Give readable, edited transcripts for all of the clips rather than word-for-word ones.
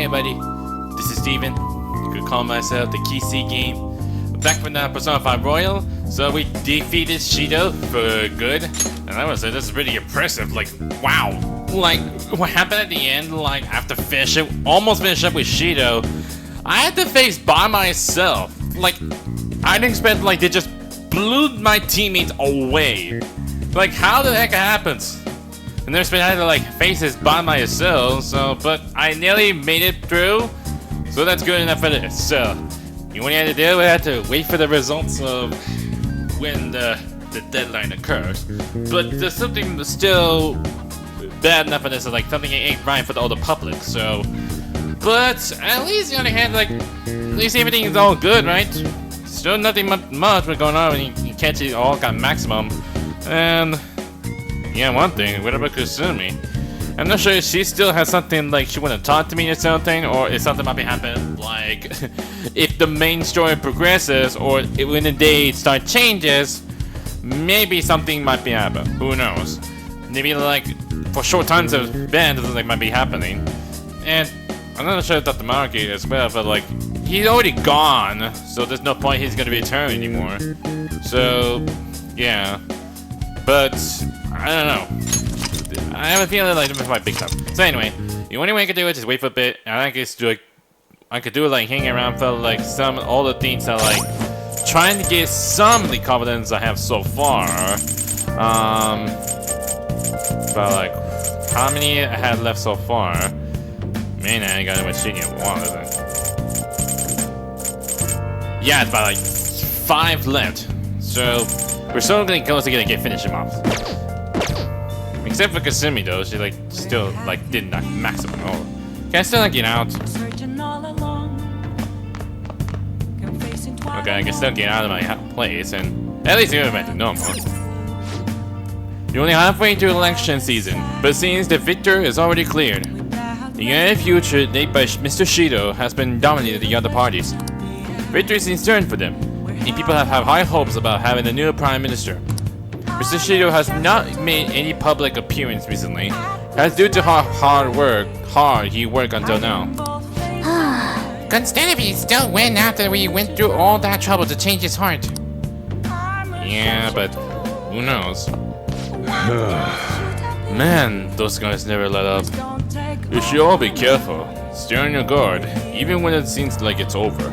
everybody, this is Steven. You could call myself the KC game. Back from the Persona 5 Royal, so we defeated Shido for good. And I would say this is pretty impressive, like, wow. Like, what happened at the end, like, after almost finish up with Shido, I had to face by myself. Like, I didn't expect, like, they just blew my teammates away. Like, how the heck it happens? And there's been I had to like face this by myself, so but I nearly made it through, so that's good enough for this. So you only had to do, we had to wait for the results of when the deadline occurs. But there's something still bad enough for this, like something ain't right for all the public. So, but at least on the other hand, like at least everything is all good, right? Still nothing much going on when you catch it all got maximum, and. Yeah, one thing, what about Kusumi? I'm not sure if she still has something like she wanna talk to me or something, or if something might be happening, like if the main story progresses, or if when the day start changes, maybe something might be happening. Who knows? Maybe like for short times of events like might be happening. And I'm not sure about the market as well, but like he's already gone, so there's no point he's gonna return anymore. So yeah. But I don't know. I have a feeling like this might be big stuff. So anyway, the only way I could do it is just wait for a bit, and I could do like hanging around for like all the things that like trying to get some of the confidence I have so far. But like how many I had left so far? Man, I got it with Shinya at 1, isn't it? Yeah, it's about like 5 left. So we're so close to get finish him off. Except for Kasumi though, she like still like did not maximum. Oh, can I still like get out? Okay, I can still get out of my place and at least get back to normal. You're only halfway into election season, but since the victor is already cleared, the United Future led by Mr. Shido has been dominating the other parties. Victory seems certain for them. And people have high hopes about having a new prime minister. Mr. Shido has not made any public appearance recently, as due to how hard he worked until now. Constantly still win after we went through all that trouble to change his heart. Yeah, but who knows? Man, those guys never let up. You should all be careful. Stay on your guard, even when it seems like it's over.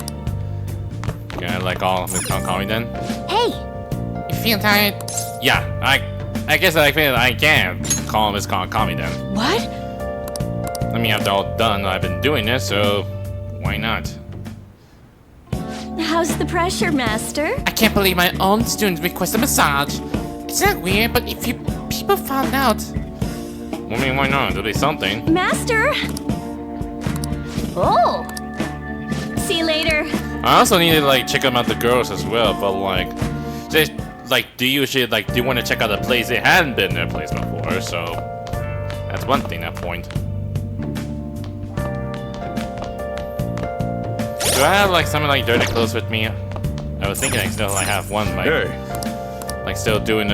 Can I like all call me then? Hey! You feel tired? Yeah, I guess I feel I can call him call me then. What? I mean, after all done, I've been doing this, so why not? How's the pressure, Master? I can't believe my own students request a massage. It's not weird, but if people found out, I mean, why not? There'll be something. Master! Oh! See you later. I also need to like check out the girls as well, but like, they like do you want to check out a place they hadn't been their place before? So that's one thing. That point. Do I have like some like dirty clothes with me? I was thinking I still like have one like still doing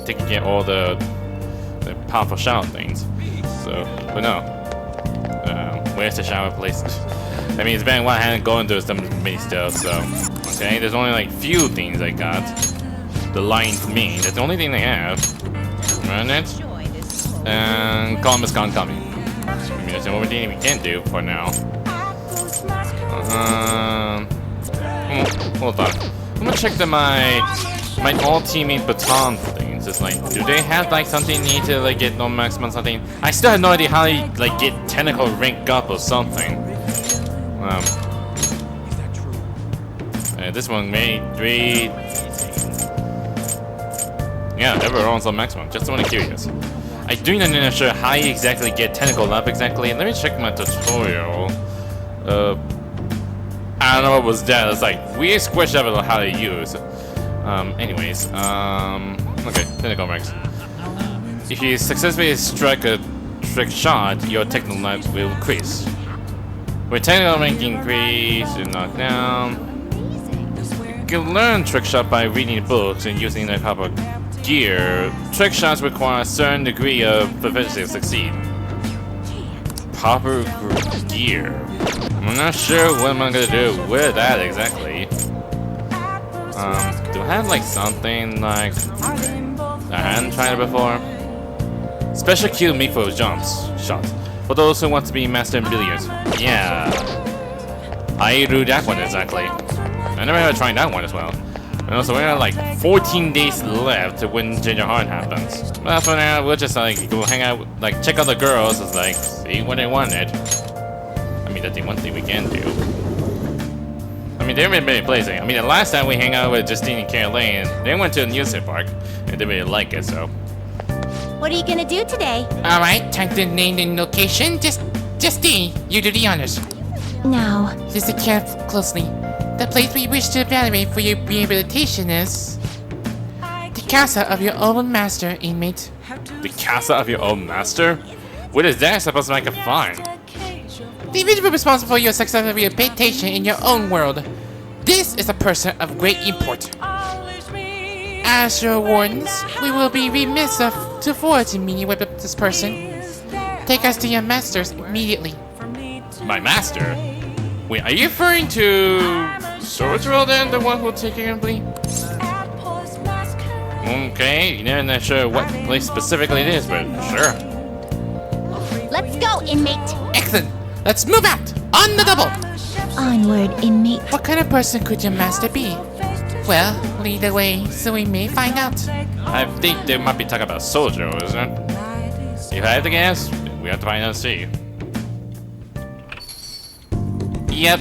taking care of all the powerful shower things. So, but no. Where's the shower place? I mean, it's been a while I hadn't gone through some many stuff, so okay. There's only like few things I got. The line for me. That's the only thing they have. Run it. And Columbus can't come in. I mean, that's the only thing we can do for now. Hold on. I'm gonna check my all teammate baton things. It's like, do they have like something need to like get no maximum something? I still have no idea how to like get tentacle rank up or something. This one made 3. Yeah, they were on some maximum. Just only curious. I do not know sure how you exactly get tentacle up exactly. Let me check my tutorial. I don't know what was that. It's like we squished up how to use. Anyways, okay, tentacle ranks. If you successfully strike a trick shot, your technical life will increase. With technical rank increase and knock down. You can learn trick shot by reading books and using the proper gear. Trick shots require a certain degree of proficiency to succeed. copper gear. I'm not sure what I'm gonna do with that exactly. Do I have like something like I hadn't tried it before? Special cue me for shots. For those who want to be master in billiards. Yeah. I do that one exactly. I never had tried that one as well. And also, we have like 14 days left to when Ginger Heart happens. But for now, we'll just like go hang out, like check out the girls, and like see what they wanted. I mean, that's the one thing we can do. I mean, they've been really pleasing. I mean, the last time we hang out with Justine and Caroline, they went to a amusement park, and they really like it, so. What are you gonna do today? Alright, time to name the location. Justine, you do the honors. Now, Listen closely. The place we wish to evaluate for your rehabilitation is the casa of your old master, inmate. The casa of your own master? What is that supposed to make a fine? The individual responsible for your successful rehabilitation in your own world. This is a person of great import. As your wardens, we will be remiss to forward to meet you with this person. Take us to your masters immediately. My master? Wait, are you referring to Sorcerer then, the one who'll take care of me? Okay, you're not sure what place specifically it is, but sure. let's go, inmate. Excellent. Let's move out on the double. Onward, inmate. What kind of person could your master be? Well, lead the way so we may find out. I think they might be talking about Soldier, isn't it? If I have to guess, we have to find out and see. Yep,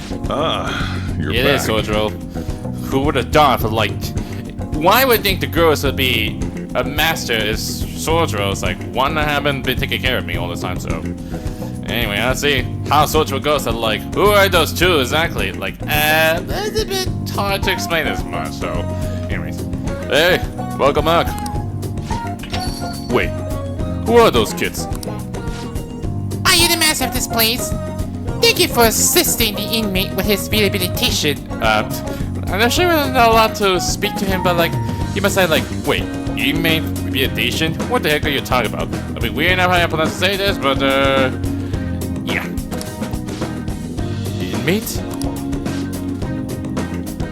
You're it back. is Soldier. Who would have thought for like... Why would think the girls would be a master is Soldier? It's like, one that haven't been taking care of me all the time, so... Anyway, let's see how Soldier goes and like, who are those two exactly? Like, it's a bit hard to explain as much, so... Anyways. Hey, welcome back. Wait, who are those kids? Are you the master of this place? Thank you for assisting the inmate with his rehabilitation. I'm not sure I'm not allowed to speak to him, but like, he must say like, wait, inmate rehabilitation? What the heck are you talking about? I mean, we're not how to say this, but yeah. Inmate?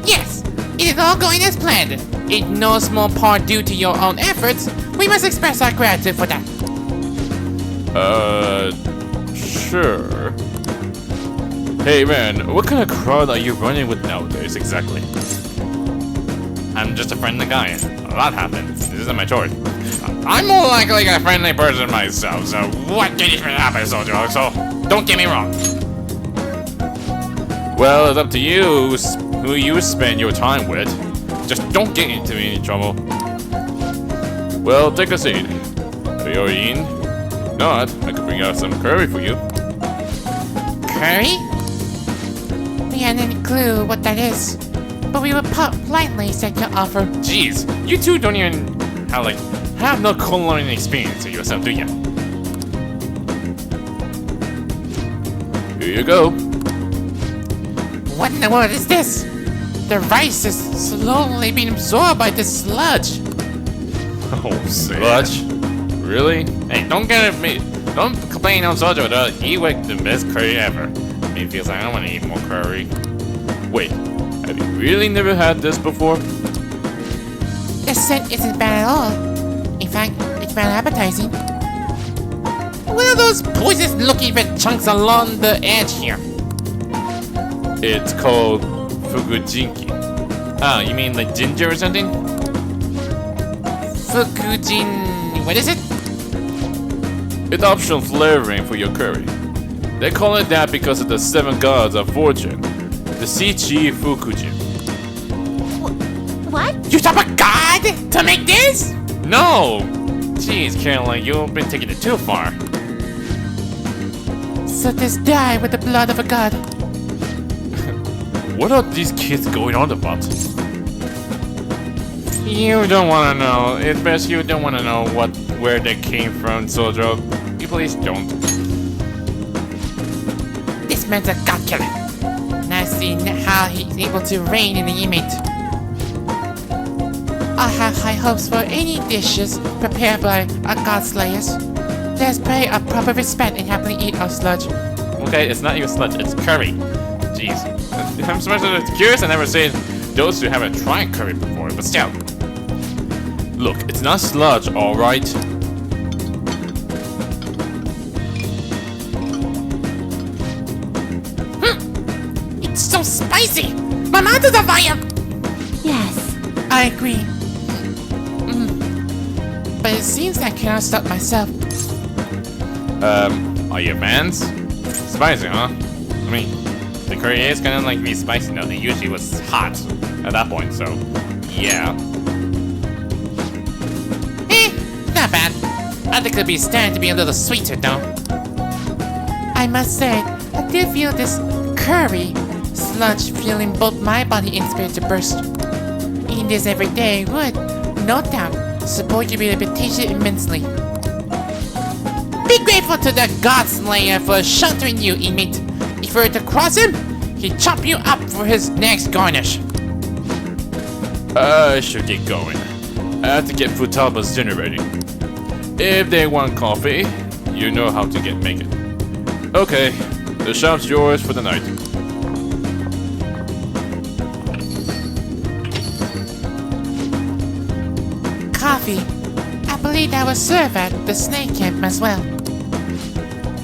Yes, it is all going as planned. In no small part due to your own efforts, we must express our gratitude for that. Sure. Hey man, what kind of crowd are you running with nowadays exactly? I'm just a friendly guy. A lot happens. This isn't my choice. I'm more likely a friendly person myself, so what can you happen, Soldier? So don't get me wrong. Well, it's up to you who you spend your time with. Just don't get into any trouble. Well, take a seat. Are you in? If not, I could bring out some curry for you. Curry? We hadn't any clue what that is, but we would politely accept your offer. Jeez, you two don't even have no culinary experience in yourself, do ya? Here you go. What in the world is this? The rice is slowly being absorbed by this sludge. Oh, sludge? Really? Hey, don't complain on Soldier though. He with the best curry ever. I mean, it feels like I don't want to eat more curry. Wait, have you really never had this before? The scent isn't bad at all. In fact, it's very appetizing. What are those poisonous-looking red chunks along the edge here? It's called fugujinki. Oh, you mean like ginger or something? Fukujin... what is it? It's optional flavoring for your curry. They call it that because of the 7 gods of fortune. The Shichi Fukujin. What? You stop a god to make this? No! Jeez, Caroline, you've been taking it too far. So this dye with the blood of a god. What are these kids going on about? You don't want to know. It's best you don't want to know where they came from, Soldier. You please don't. This man's a god killer. Now see how he's able to reign in the inmate. I have high hopes for any dishes prepared by our god slayers. Let's pay a proper respect and happily eat our sludge. Okay, it's not even sludge, it's curry. Jeez. I'm supposed to be curious, I never seen those who haven't tried curry before, but still. Look, it's not sludge, alright? It's so spicy! My mouth is on fire! Yes. I agree. But it seems I cannot stop myself. Are you fans? Spicy, huh? I mean, the curry is kind of like be spicy now. It usually was hot at that point, so yeah. Not bad. I think it'll be starting to be a little sweeter though. I must say, I do feel this curry sludge filling both my body and spirit to burst. Eating this every day would, no doubt, support your reputation immensely. Be grateful to the God Slayer for sheltering you, inmate. If you were to cross him, he'd chop you up for his next garnish. I should get going. I have to get Futaba's dinner ready. If they want coffee, you know how to make it. Okay, the shop's yours for the night. Coffee. I believe that will serve at the snake camp as well.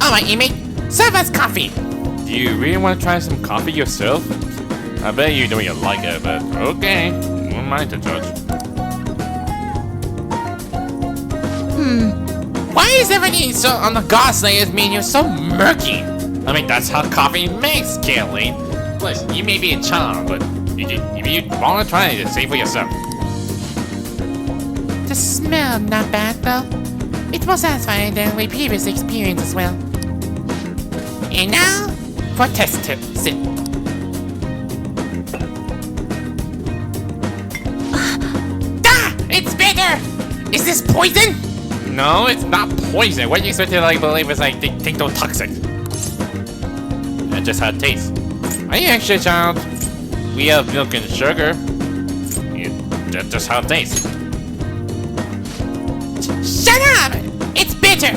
Alright, inmate, serve us coffee! Do you really want to try some coffee yourself? I bet you know you like it, but okay. Who am I to judge? Why is everything so on the God Slayer's menu so murky? I mean, that's how coffee makes, Kathleen. Listen, you may be a child, but if you want to try it, say for yourself. The smell not bad though. It's more satisfying than we previously experienced as well. And now, for test tip sip. It's bitter! Is this poison? No, it's not poison. What do you expect to believe is toxic? It just had taste. Are you actually a child? We have milk and sugar. That's just how it tastes. Shut up! It's bitter!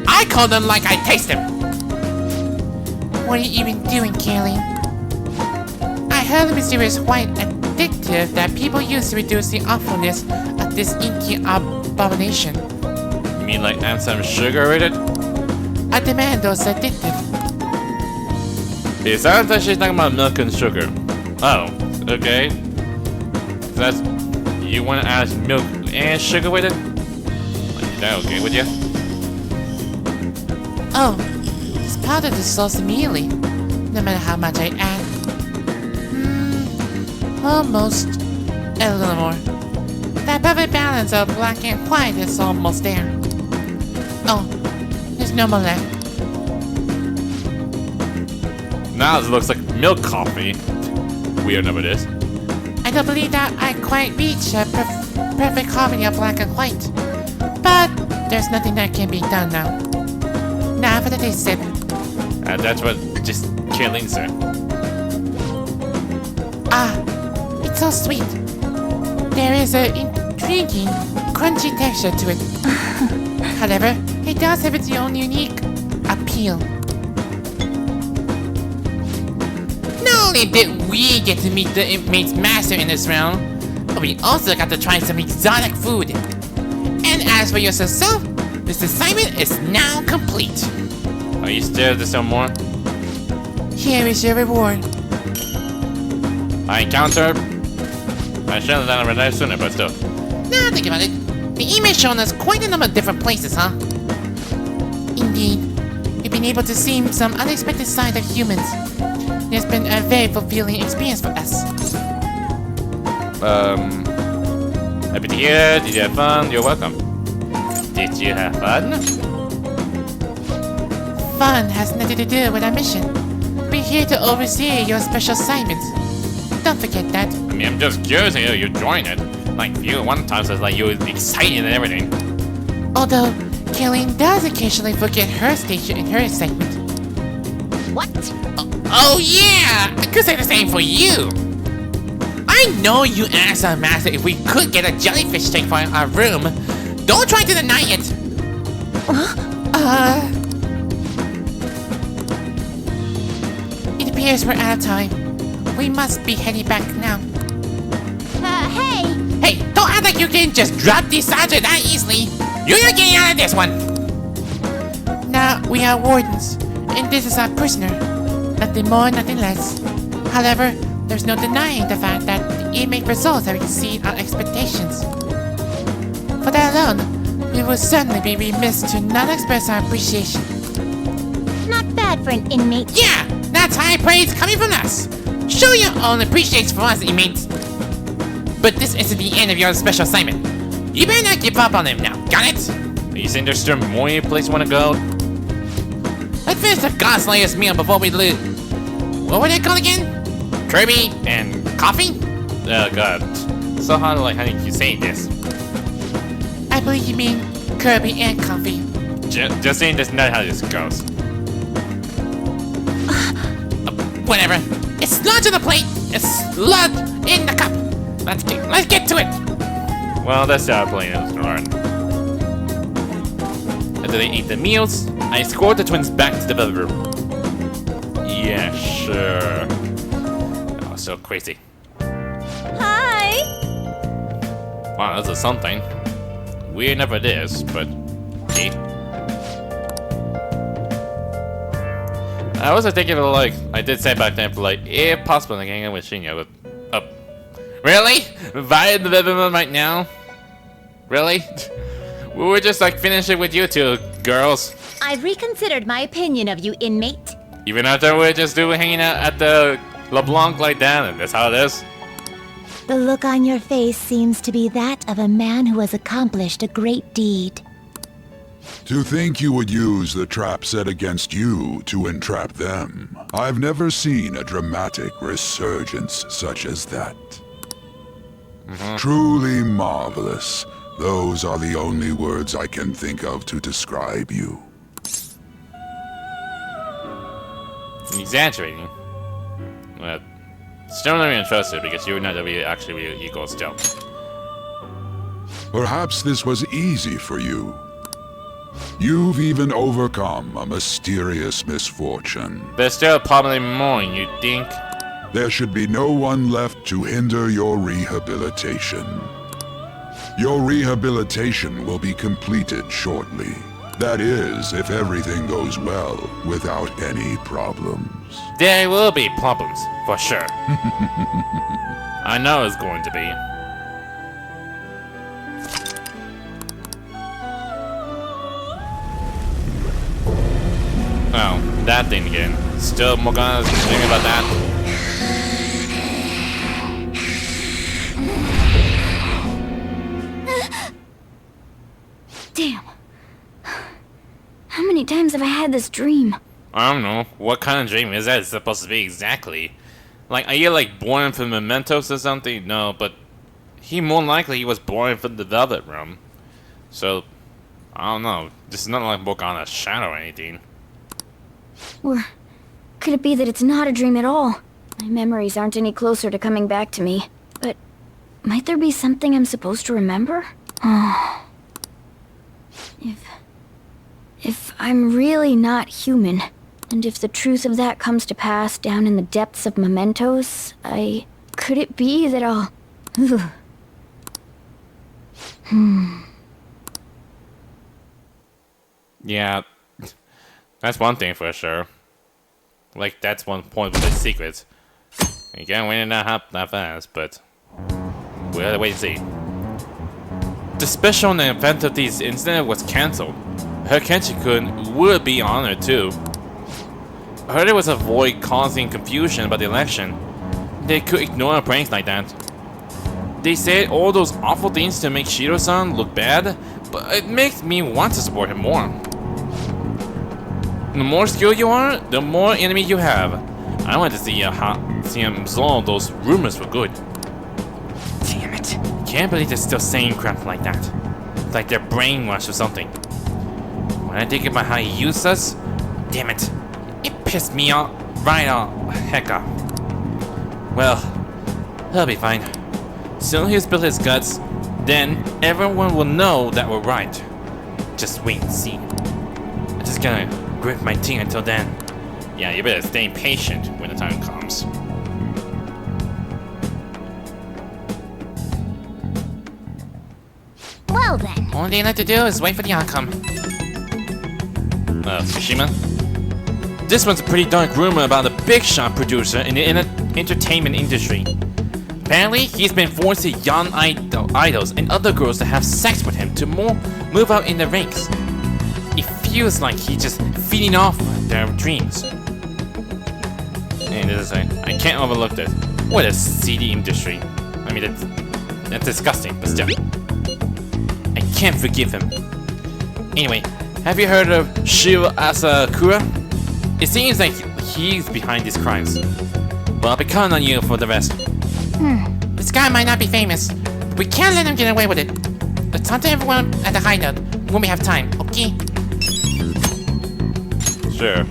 I call them like I taste them. What are you even doing, Kaylee? I heard the mysterious white addictive that people use to reduce the awfulness of this inky abomination. You mean like add some sugar with it? I demand those addictive. It sounds like she's talking about milk and sugar. Oh, okay. That's... You want to add milk and sugar with it? Is that okay with you? Oh, this powder dissolves immediately, no matter how much I add. Almost a little more. That perfect balance of black and white is almost there. Oh, there's no more left. Now it looks like milk coffee. Weird enough it is. I don't believe that I quite reached a perfect harmony of black and white. But there's nothing that can be done now. Now for the taste sip. That's what just Kaylin said. Ah, it's so sweet. There is an intriguing, crunchy texture to it. However, it does have its own unique appeal. Not only did we get to meet the inmate's master in this round, but we also got to try some exotic food. And as for yourself, this assignment is now complete. Are you still to some more? Here is your reward. I encounter. I should have done it right sooner, but still. Now think about it. The email's shown us quite a number of different places, huh? Indeed. We've been able to see some unexpected side of humans. It's been a very fulfilling experience for us. Happy to hear. Did you have fun? You're welcome. Did you have fun? Fun has nothing to do with our mission. We're here to oversee your special assignments. Don't forget that. I mean, I'm just curious how you join it. Like, you one time says like you were excited and everything. Although, Kaylin does occasionally forget her station in her excitement. What? Oh yeah! I could say the same for you! I know you asked our master if we could get a jellyfish tank for our room. Don't try to deny it! appears we're out of time. We must be heading back now. Hey! Hey, don't act like you can just drop this sergeant that easily. You're not getting out of this one. Now, we are wardens, and this is our prisoner. Nothing more, nothing less. However, there's no denying the fact that the inmate results have exceeded our expectations. For that alone, we will certainly be remiss to not express our appreciation. Not bad for an inmate. Yeah, that's high praise coming from us. Show your own appreciation for us, inmates. But this isn't the end of your special assignment. You better not give up on him now, got it? You think there's still more place you want to go? Let's finish the Godslayer's meal before we leave. What were they called again? Kirby and coffee? Oh god. So how do you say this? I believe you mean Kirby and coffee. Just saying that's not how this goes. Whatever. It's lunch on the plate. It's lunch in the cup. Let's get to it. Well, that's how playing is learn. After they ate the meals, I escorted the twins back to the developer room. Yeah, sure. Oh, so crazy. Hi! Wow, this is something. Weird enough it is, but okay. I was thinking of I did say back then, if possible, like hanging out with Shinya, but really? Via the development right now? Really? We were just finishing with you two girls. I've reconsidered my opinion of you, inmate. Even after we're just hanging out at the LeBlanc like that, and that's how it is. The look on your face seems to be that of a man who has accomplished a great deed. To think you would use the trap set against you to entrap them. I've never seen a dramatic resurgence such as that. Truly marvelous. Those are the only words I can think of to describe you. I'm exaggerating. But still not even trusted because you're not actually your ego still. Perhaps this was easy for you. You've even overcome a mysterious misfortune. There's still probably more, you think? There should be no one left to hinder your rehabilitation. Your rehabilitation will be completed shortly. That is, if everything goes well, without any problems. There will be problems, for sure. I know it's going to be. Oh, that thing again. Still Morgana's thinking about that. Damn. How many times have I had this dream? I don't know. What kind of dream is that supposed to be exactly? Are you born from Mementos or something? No, but more likely he was born from the Velvet Room. So, I don't know. This is not like Morgana's shadow or anything. Or could it be that it's not a dream at all? My memories aren't any closer to coming back to me. But might there be something I'm supposed to remember? Oh. If I'm really not human, and if the truth of that comes to pass down in the depths of Mementos, could it be that I'll... Yeah, that's one thing for sure. That's one point with the secrets. You can't win it that fast, but we'll have to wait and see. The special on the Phantom Thieves incident was cancelled. Her Kenshi-kun would be honored too. I heard it was to avoid causing confusion about the election. They could ignore pranks like that. They said all those awful things to make Shido-san look bad, but it makes me want to support him more. The more skilled you are, the more enemy you have. I want to see him absolve those rumors for good. Damn it. Can't believe they're still saying crap like that. Like they're brainwashed or something. When I think about how he used us, damn it. It pissed me off right off heck up. Well, he'll be fine. Soon he'll spill his guts, then everyone will know that we're right. Just wait and see. I'm just gonna grip my teeth until then. Yeah, you better stay patient when the time comes. Well then. Only thing left to do is wait for the outcome. Fukushima? This one's a pretty dark rumor about a big shot producer in the entertainment industry. Apparently, he's been forcing young idols and other girls to have sex with him to move out in the ranks. It feels like he's just feeding off their dreams. And this is I can't overlook this. What a seedy industry. I mean, that's disgusting, but still. I can't forgive him. Anyway, have you heard of Shido Asakura? It seems like he's behind these crimes. Well, I'll be counting on you for the rest. This guy might not be famous, but we can't let him get away with it. Let's talk to everyone at the hideout when we have time, okay? Sure.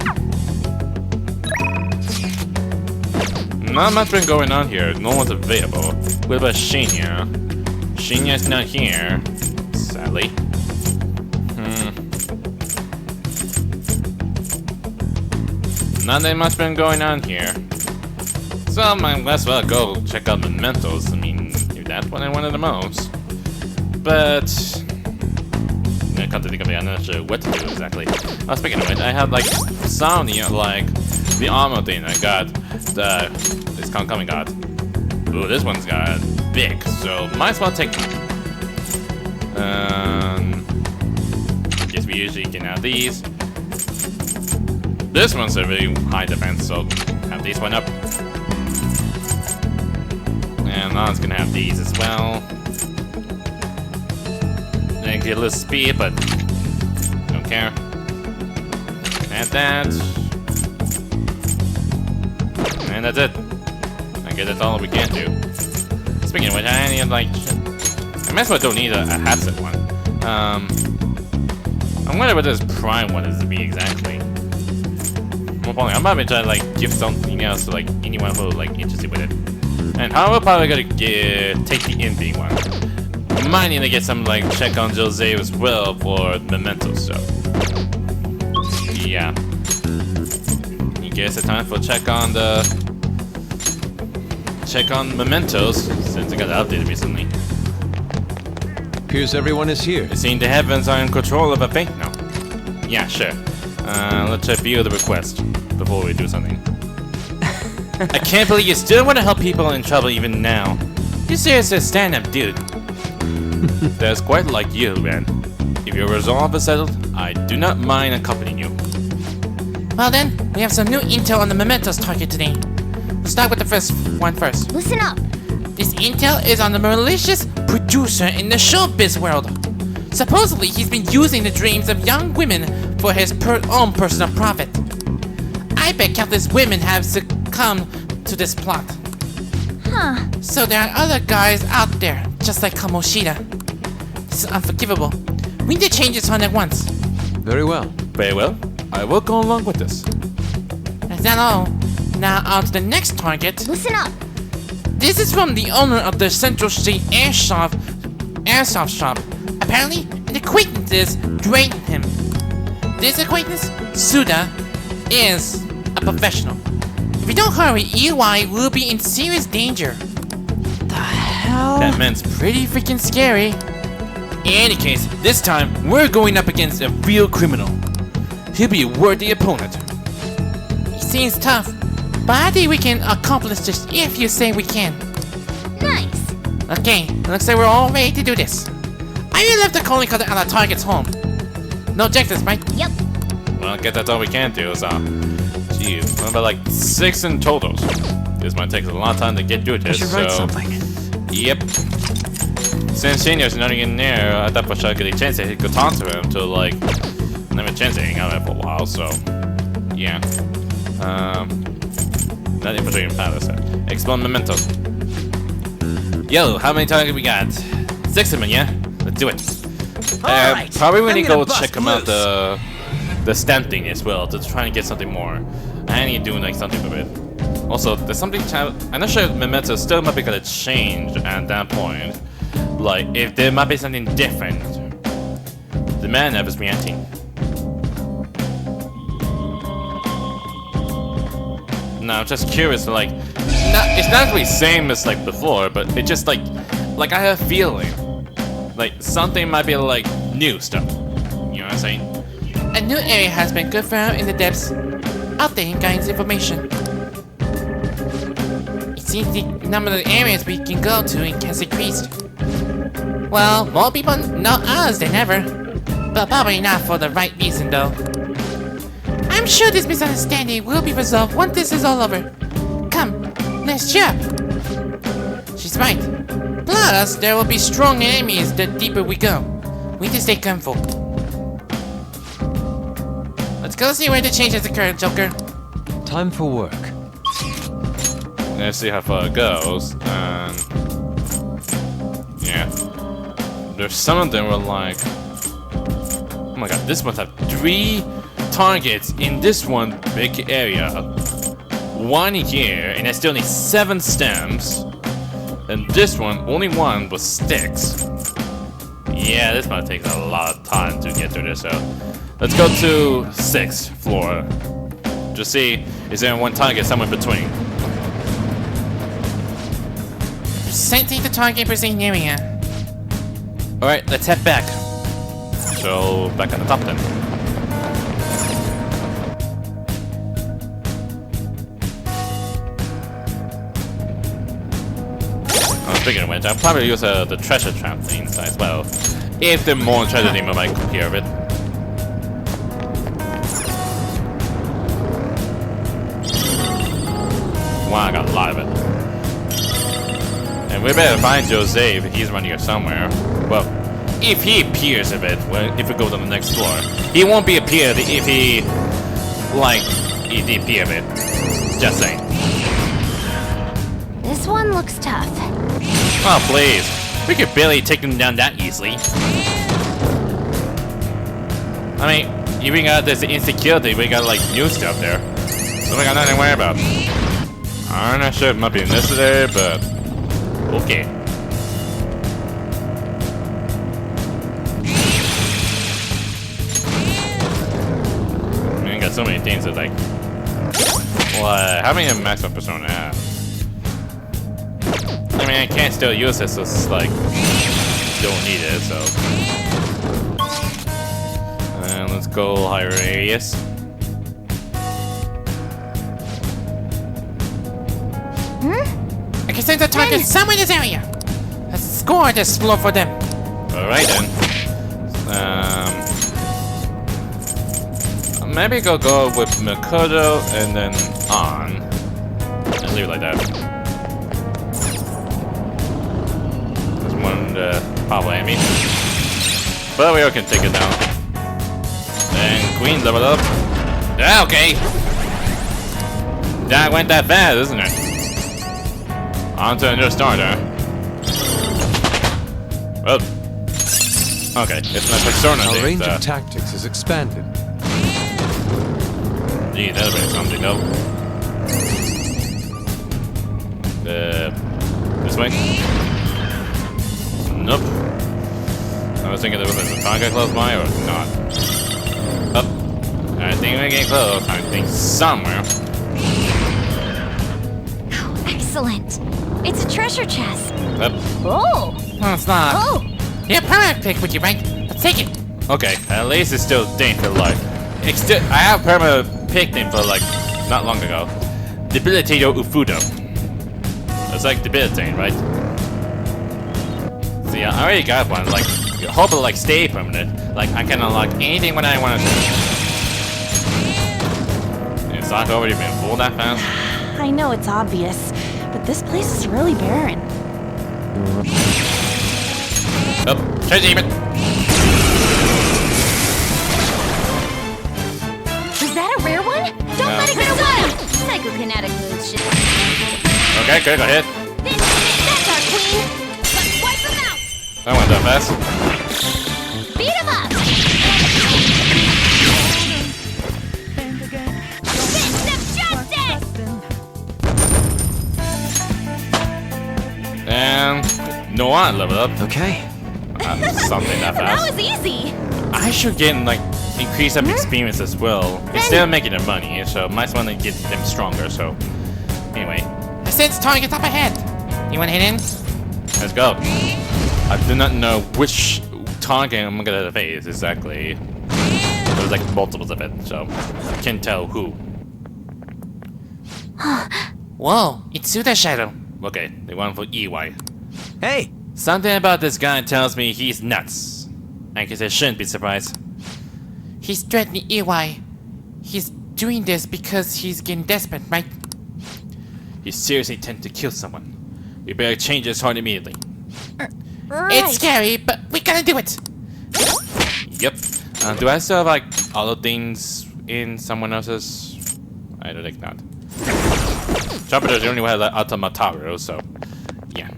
Not much been going on here. No one's available. What about Shinya? Shinya's not here, sadly. Nothing much been going on here. So I might as well go check out Mementos. I mean, that's what I wanted the most. But I come to think of it, I'm not sure what to do exactly. Speaking of which, I had like some like the armor thing I got. This coming got. Ooh, this one's got big, so might as well take. Guess we usually can have these. This one's a really high defense, so have these one up. And now it's gonna have these as well. And get a little speed, but don't care. Add that. And that's it. I guess that's all we can do. Speaking of which, I need like I might as well don't need a Hatset one. I wonder what this prime one is to be exactly. I'm probably trying to like give something else to like anyone who's like interested with it. And how we're probably gonna take the ending one. Might need to get some like check on Jose as well for Mementos, so yeah. You guess it's time for check on Mementos since it got updated recently. Appears everyone is here. It seems the heavens are in control of a bank now. Yeah, sure. Let's review the request before we do something. I can't believe you still want to help people in trouble even now. You're seriously a stand-up dude. That's quite like you, man. If your resolve is settled, I do not mind accompanying you. Well then, we have some new intel on the Mementos target today. Let's start with the first one first. Listen up. This intel is on the malicious producer in the showbiz world. Supposedly, he's been using the dreams of young women for his own personal profit. I bet countless women have succumbed to this plot. Huh. So there are other guys out there, just like Kamoshida. This is unforgivable. We need to change this one at once. Very well. Very well. I will go along with this. That's not all. Now on to the next target. Listen up. This is from the owner of the Central Street Airsoft shop. Apparently, an acquaintance is draining him. This acquaintance, Suda, is a professional. If we don't hurry, EY will be in serious danger. The hell? That man's pretty freaking scary. In any case, this time, we're going up against a real criminal. He'll be a worthy opponent. He seems tough, but I think we can accomplish this if you say we can. Nice. Okay, looks like we're all ready to do this. I will left the calling card at our target's home. No objectives, right? Yep. Well, I guess that's all we can do, so... Gee, what about like 6 in total? This might take a long time to get through this, I should write something. Yep. Since Senior's not in there, I thought for sure I'd get a chance to go talk to him to like... Never a chance to hang out with him for a while, so... Yeah. Not infantry in palace. Explore Mementos. Yo, how many targets we got? 6 of them, yeah? Let's do it. Alright, Probably when I'm you gonna go bust check them out loose. the stamp thing as well to try and get something more. I need to do like something with it. Also, there's something I'm not sure if Mementos still might be gonna change at that point. Like if there might be something different. The man is reacting. and I'm just curious, like, it's not really same as like before, but it just like I have a feeling, like something might be like new stuff. You know what I'm saying? A new area has been confirmed in the depths. Updating guidance information. It seems the number of areas we can go to has increased. Well, more people know us than ever. But probably not for the right reason, though. I'm sure this misunderstanding will be resolved once this is all over. Come, let's cheer up. She's right. Plus, there will be strong enemies the deeper we go. We need to stay careful. Let's go see where the changes occur, Joker. Time for work. Let's see how far it goes. Yeah. There's some of them were like, oh my god, this must have 3 targets in this one big area. 1 here, and I still need 7 stems. And this one, only 1 was sticks. Yeah, this might take a lot of time to get through this, so let's go to 6th floor. Just see, is there 1 target somewhere between? Presenting the target presenting area. Alright, let's head back. So, back on the top then. Speaking of which, I'll probably use the treasure trap thing inside as well. If the more treasure demon might appear of it. Wow, I got a lot of it. And we better find Jose if he's running here somewhere. Well, if he appears a bit, well, if we go to the next floor. He won't be appeared if he, like, EDP a bit. Just saying. This one looks tough. Oh, please. We could barely take them down that easily. I mean, even got this insecurity, we got, like, new stuff there. So we got nothing to worry about. I'm not sure it might be necessary, but okay. I mean, got so many things that, like, what? How many maximum persona I have? I mean, I can't still use this, so it's like, don't need it, so. And let's go higher areas. I can send a target somewhere in this area. Let's score this floor for them. Alright then. Maybe go with Makoto and then on. And leave it like that. There's one probably enemy. But we all can take it down. And Queen leveled up. Yeah, okay. That went that fast, isn't it? On to another starter. Oh. Okay, it's my persona Our thing. range of tactics is expanded. Gee, that'll be something, though. This way? Nope. I was thinking there was a target close by or not. Oh. I think we're getting close. I think somewhere. Excellent. It's a treasure chest. Yep. Oh. No, it's not. Oh. Yeah, permanent pick with you, right? Let's take it. Okay, at least it's still dang for life. It's still, I have perma picked him for like not long ago. Debilitator Ufudo. It's like debilitating, right? See, I already got one. Like, hope it'll like stay permanent. Like, I can unlock anything when I want to. It's not already been full that fast. I know it's obvious, but this place is really barren. Oh, treasure demon. Is that a rare one? Don't let it get away! Psychokinetic moves should... Okay, good, go ahead. That's our queen! Let's wipe them out! That went that fast. Beat him up! Fist of justice! And no one level up. Okay. Something that That fast. was easy! I should get like increase up experience as well. Instead of making them money, so might as well get them stronger. So Anyway, I sense target up ahead. You wanna hit in? let's go. I do not know which target I'm gonna face exactly. There's like multiples of it, so I can't tell who. Whoa, it's Suda Shadow. Okay, they went for EY. Hey! Something about this guy tells me he's nuts. I guess I shouldn't be surprised. He's threatening EY. He's doing this because he's getting desperate, right? He seriously intends to kill someone. We better change his heart immediately. It's scary, but we gotta do it. Yep. Do I still have like other things in someone else's? I don't think not. Trumpeter's the only one that has Automataro, so yeah.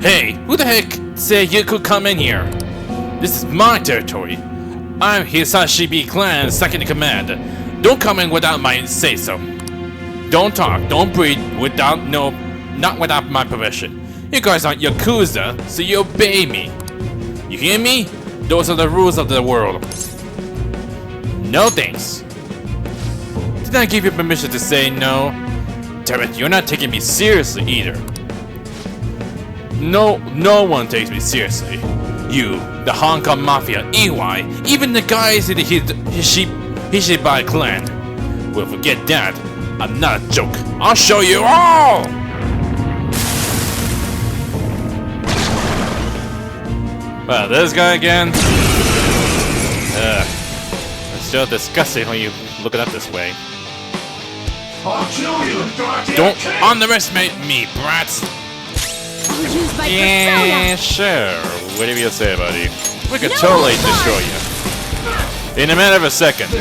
Hey, who the heck said you could come in here? This is my territory. I'm Hisashibi Clan's second in command. Don't come in without my say so. Don't talk, don't breathe not without my permission. You guys aren't Yakuza, so you obey me. You hear me? Those are the rules of the world. No thanks. Did I give you permission to say no? Damn it, you're not taking me seriously either. No one takes me seriously. You, the Hong Kong Mafia, EY, even the guys in the Hishibai clan. Will forget that. I'm not a joke. I'll show you all! Well, this guy again. It's so disgusting when you look it up this way. I'll kill you, Don't underestimate me, brats! I'll use my Yeah, sure. Whatever you say, buddy. We could totally destroy you. In a matter of a second.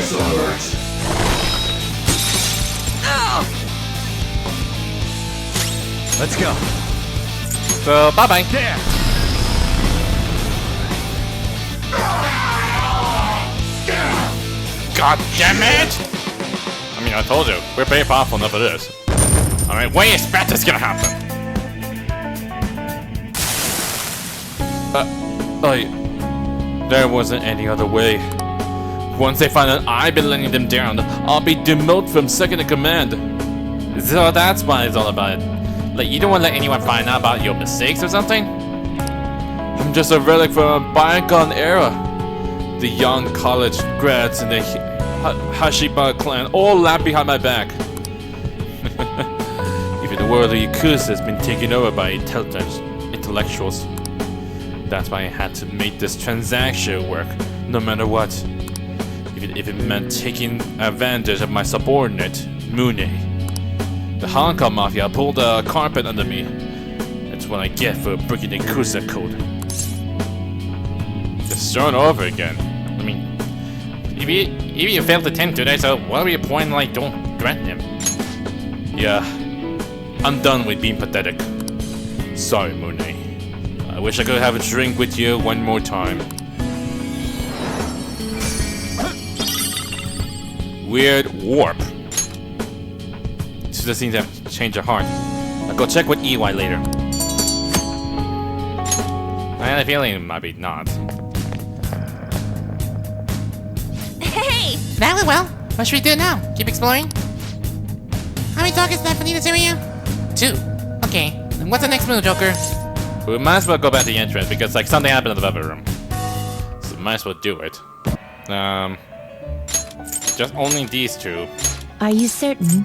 Let's go. So, bye-bye. There! God damn it! I mean, I told you, we're pretty powerful enough for this. Alright, when you expect this gonna happen? There wasn't any other way. Once they find out I've been letting them down, I'll be demoted from second in command. So that's why it's all about it. Like, you don't want to let anyone find out about your mistakes or something? I'm just a relic from a bygone era. The young college grads in the Hashiba clan all laugh behind my back. Even the world of Yakuza has been taken over by intellectuals. That's why I had to make this transaction work, no matter what. Even if it meant taking advantage of my subordinate, Mune. The Hong Kong Mafia pulled a carpet under me. That's what I get for breaking the Yakuza code. Just starting over again. I mean, if you failed to tend to that, so what were your point? Like, don't threaten him. Yeah, I'm done with being pathetic. Sorry, Mune. I wish I could have a drink with you one more time. Weird warp. She just seems to have changed her heart. I'll go check with EY later. I had a feeling it might be not. Hey! That went well. What should we do now? Keep exploring? How many targets left in this area? 2. Okay. And what's the next move, Joker? We might as well go back to the entrance because like something happened in the other room. So might as well do it. Just only these two. Are you certain?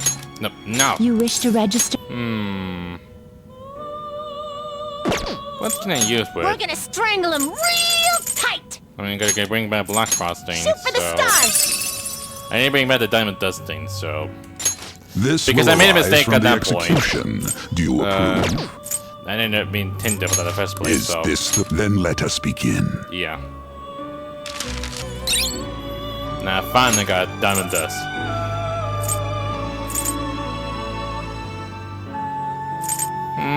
No. You wish to register? What can I use with? We're gonna strangle him real tight. I mean, I gotta bring back Black Frost things. Shoot for the so stars. I need to bring back the Diamond Dust things, so This because will I made a arise mistake from at the that point. execution. Do you approve? I didn't have been intended for that in the first place. Is So this then let us begin. yeah. Now I finally got Diamond Dust.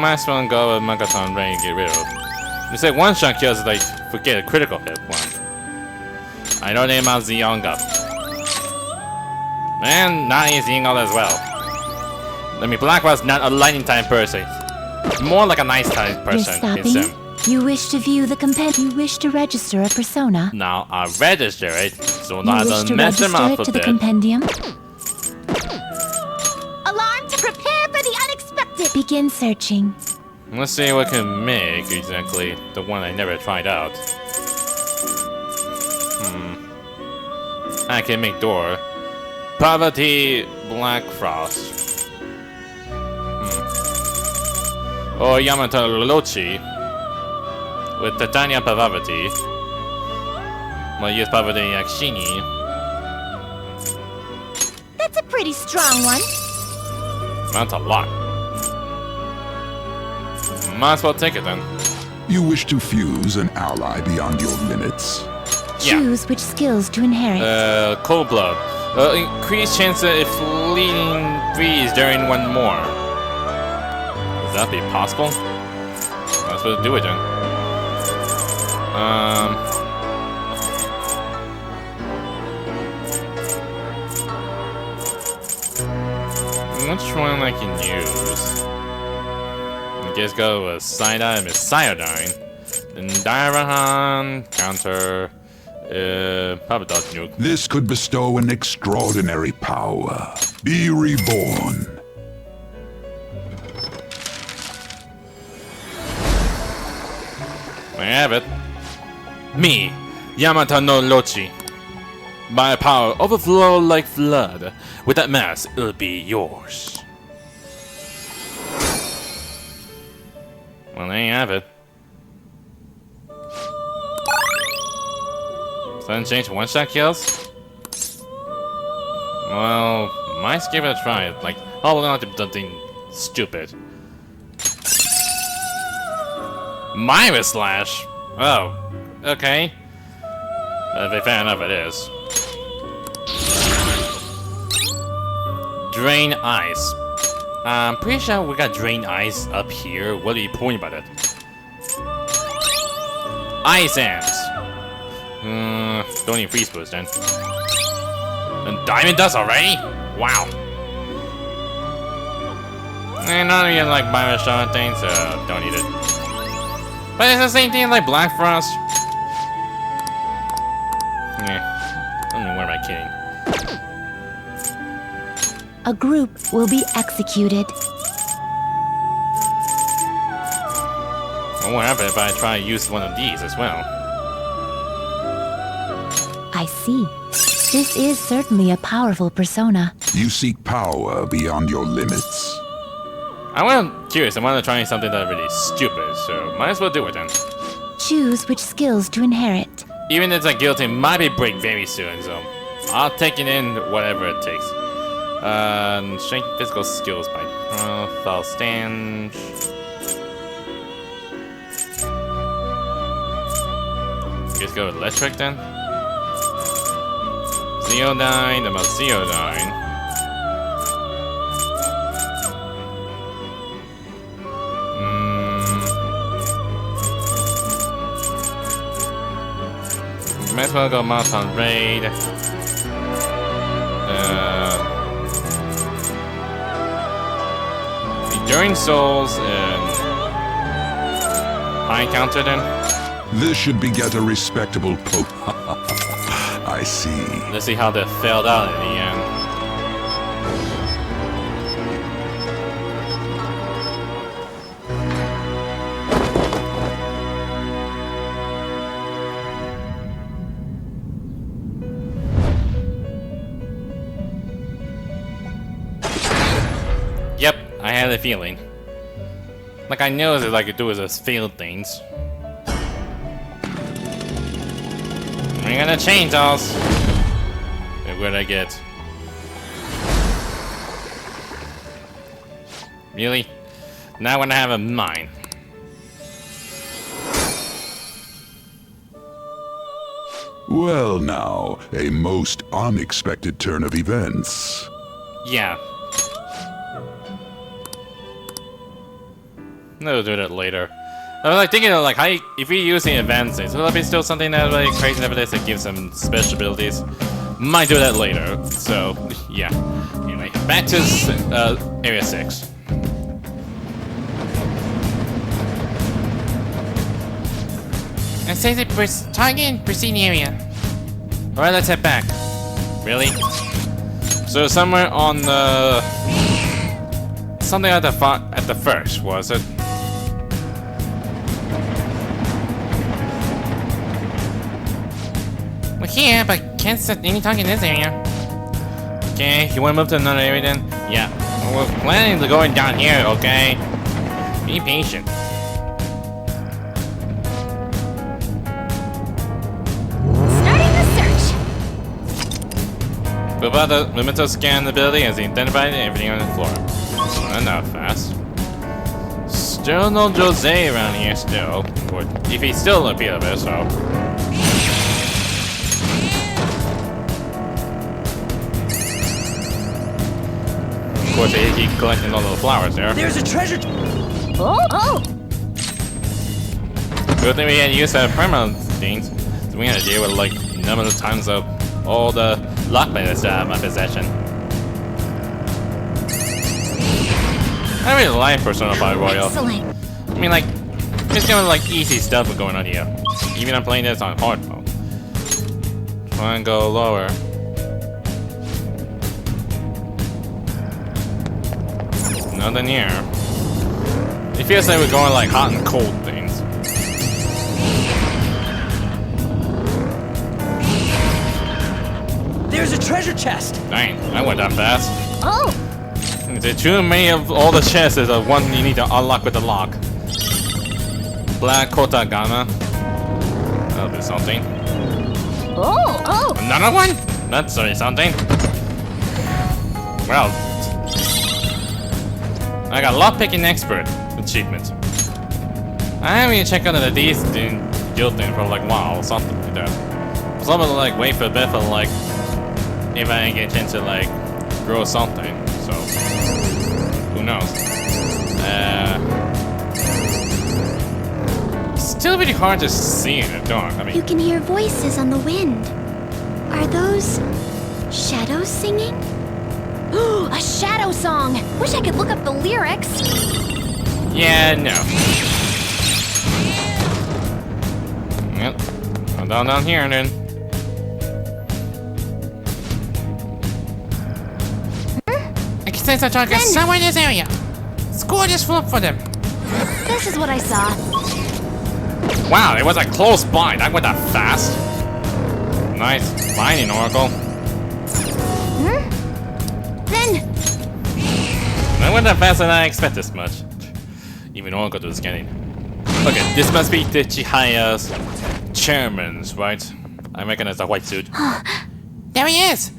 Might as well go with Megaton ready to get rid of. You say one shot kills, like forget a critical hit one. I know name out Zionga. And not Zionga as well. I mean, Blackwell's not a lightning type person. More like a nice type You're person. stopping? It's him. You wish to view the You wish to register a persona? Now I register it, so You now I wish to don't mess them register up it a to the bit. compendium? begin searching. Let's see what can make exactly the one I never tried out. I can make door. Poverty Black Frost. Or Yamato Lochi with Titania Poverty. We'll use Poverty Yakshini. That's a pretty strong one. That's a lot. Might as well take it then. You wish to fuse an ally beyond your limits? Yeah. Choose which skills to inherit. Cold Blood. Increase chance of fleeting freeze during one more. Would that be possible? Might as well do it then. Which one I can use? I guess go with side item is Cyodine. Then Dirahan, counter, probably Dodge Nuke. This could bestow an extraordinary power. Be reborn. I have it. Me, Yamato no Lochi. My power overflow like flood. With that mass, it'll be yours. Well, there you have it. Sudden change one-shot kills? Well, might give it a try. Like, hold on to something stupid. Myra Slash? Oh, okay. If fair enough it is. Drain Ice. I'm pretty sure we got Drain Ice up here. What are you pointing about it? Ice Ants. Don't need freeze boost then. And Diamond Dust already? Wow. And none of you like Bioshock things, so don't need it. But it's the same thing like Black Frost. Yeah. I mean, where am I kidding? A group will be executed. What will happen if I try to use one of these as well? I see. This is certainly a powerful persona. You seek power beyond your limits. I'm curious. I want to try something that's really stupid, so might as well do it then. Choose which skills to inherit. Even if it's a guilty, might be break very soon, so I'll take it in whatever it takes. Strength physical skills by Foul Stand. Let's go with electric then. Zeodine, about Zeodine. Might as well go Marathon Raid. Enduring Souls and High Counter then. This should beget a respectable I see. Let's see how that failed out in the end. Yep, I had a feeling. Like I knew that I could do is failed things. We're gonna change us. What'd I get? Really? Now when I have a mine. Well now, a most unexpected turn of events. Yeah. No, do that later. I was like thinking of like how if we use the advanced things, will that be still something that really crazy nowadays that gives some special abilities? Might do that later. So yeah. Anyway, back to area 6. And say the target pristine area. Alright, let's head back. Really? So somewhere on the something at the first, was it? We're here, but can't set any talk in this area. Okay, you wanna move to another area then? Yeah. We're planning to go down here, okay? Be patient. Starting the search. About the Mementos scan ability as he identified everything on the floor. Not fast. Still no Jose around here still. Or if he's still a bit of it, so. Of course, he keeps collecting all the flowers there. There's a treasure. Oh! Good thing we had used permanent things. So we had to deal with like number of times of all the luck minutes that I have in my possession. I really like Persona 5 Royal. Excellent. I mean, like, it's kind of like easy stuff going on here. Even I'm playing this on hard mode. Try and go lower. Nothing here. It feels like we're going like hot and cold things. There's a treasure chest. Dang, I went that fast. Oh! There are too many of all the chests is the one you need to unlock with the lock. Black Kotagana. That'll be something. Oh! Another one? That's really something. Well, I got lockpicking expert achievement. I haven't even checked out the these guild thing for like a while or something like that. So I'm gonna like wait for a bit for like if I get a chance to like grow something. So who knows? Still really hard to see in the dark. I mean, You can hear voices on the wind. Are those shadows singing? A shadow song! Wish I could look up the lyrics. yeah, no. Yep. I'm down here then. I can sense a target somewhere in this area. Score just flew up for them. This is what I saw. Wow, it was like close by. That went that fast. Nice mining, Oracle. Then, That went that faster than I expected this much. Even Oracle was scanning. Okay, this must be the Chihaya's chairman's, right? I reckon it's a white suit. There he is!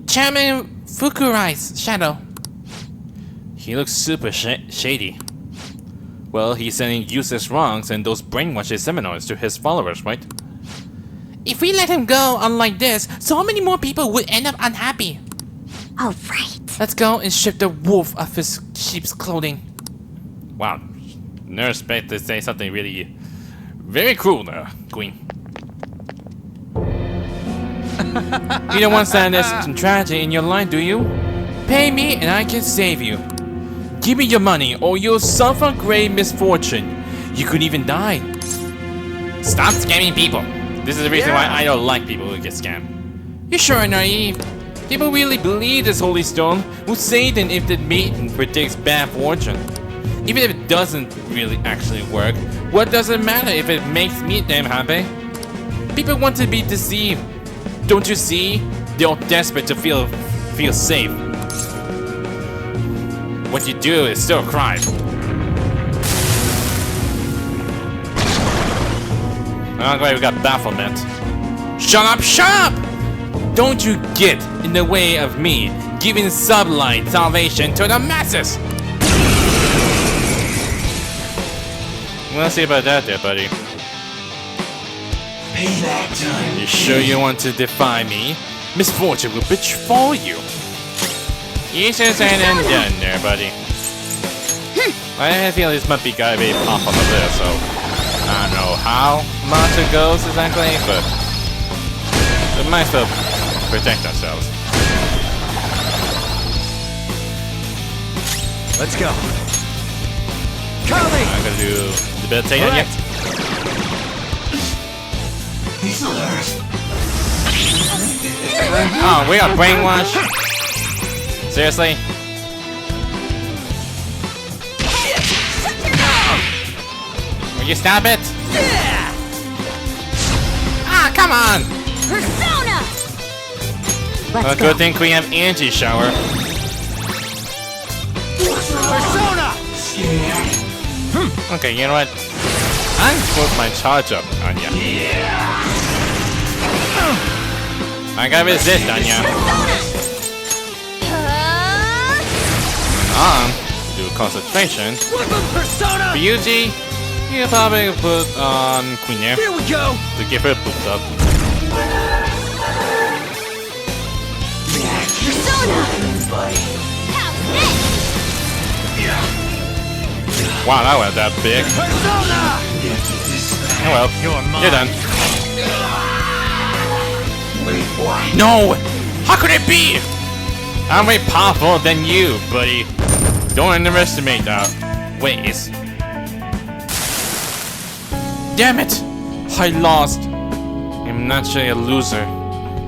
Chairman Fukurai's shadow. He looks super shady. Well, he's sending useless wrongs and those brainwashed seminars to his followers, right? If we let him go on like this, so many more people would end up unhappy. All right. Let's go and strip the wolf of his sheep's clothing. Wow. Never expect to say something really very cruel there, Queen. You don't want sadness and tragedy in your life, do you? Pay me and I can save you. Give me your money or you'll suffer great misfortune. You could even die. Stop scamming people. This is the reason why I don't like people who get scammed. You're sure naive. People really believe this holy stone will save them if the maiden predicts bad fortune. Even if it doesn't really actually work, what does it matter if it makes me damn happy? People want to be deceived. Don't you see? They're all desperate to feel safe. What you do is still a crime. I'm glad we got bafflement. Shut up, shut up! Don't you get in the way of me giving sublight salvation to the masses! We'll see about that there, buddy. Payback time. You sure you want to defy me? Misfortune will befall you. Easier said than done there, buddy. I feel this might be gotta be pop up there, so I don't know how much it goes exactly, but we might as well protect ourselves. Let's go. Coming. I'm gonna do debilitate on you. He's alert. Oh, we got brainwash? Seriously? Will you stop it? Yeah! Ah, come on! Persona! Well, Let's good go. thing we have Angie shower. Persona! Okay, you know what? I'm gonna put my charge up, Anya. I gotta resist, Anya. Do concentration. Persona! Beauty, you probably put on Queen Air Here we go! to give her booked up. Wow, that was that big. Persona! Oh well, you're done. No! How could it be? I'm way powerful than you, buddy. Don't underestimate that. Wait, it's... Damn it! I lost. I'm naturally a loser.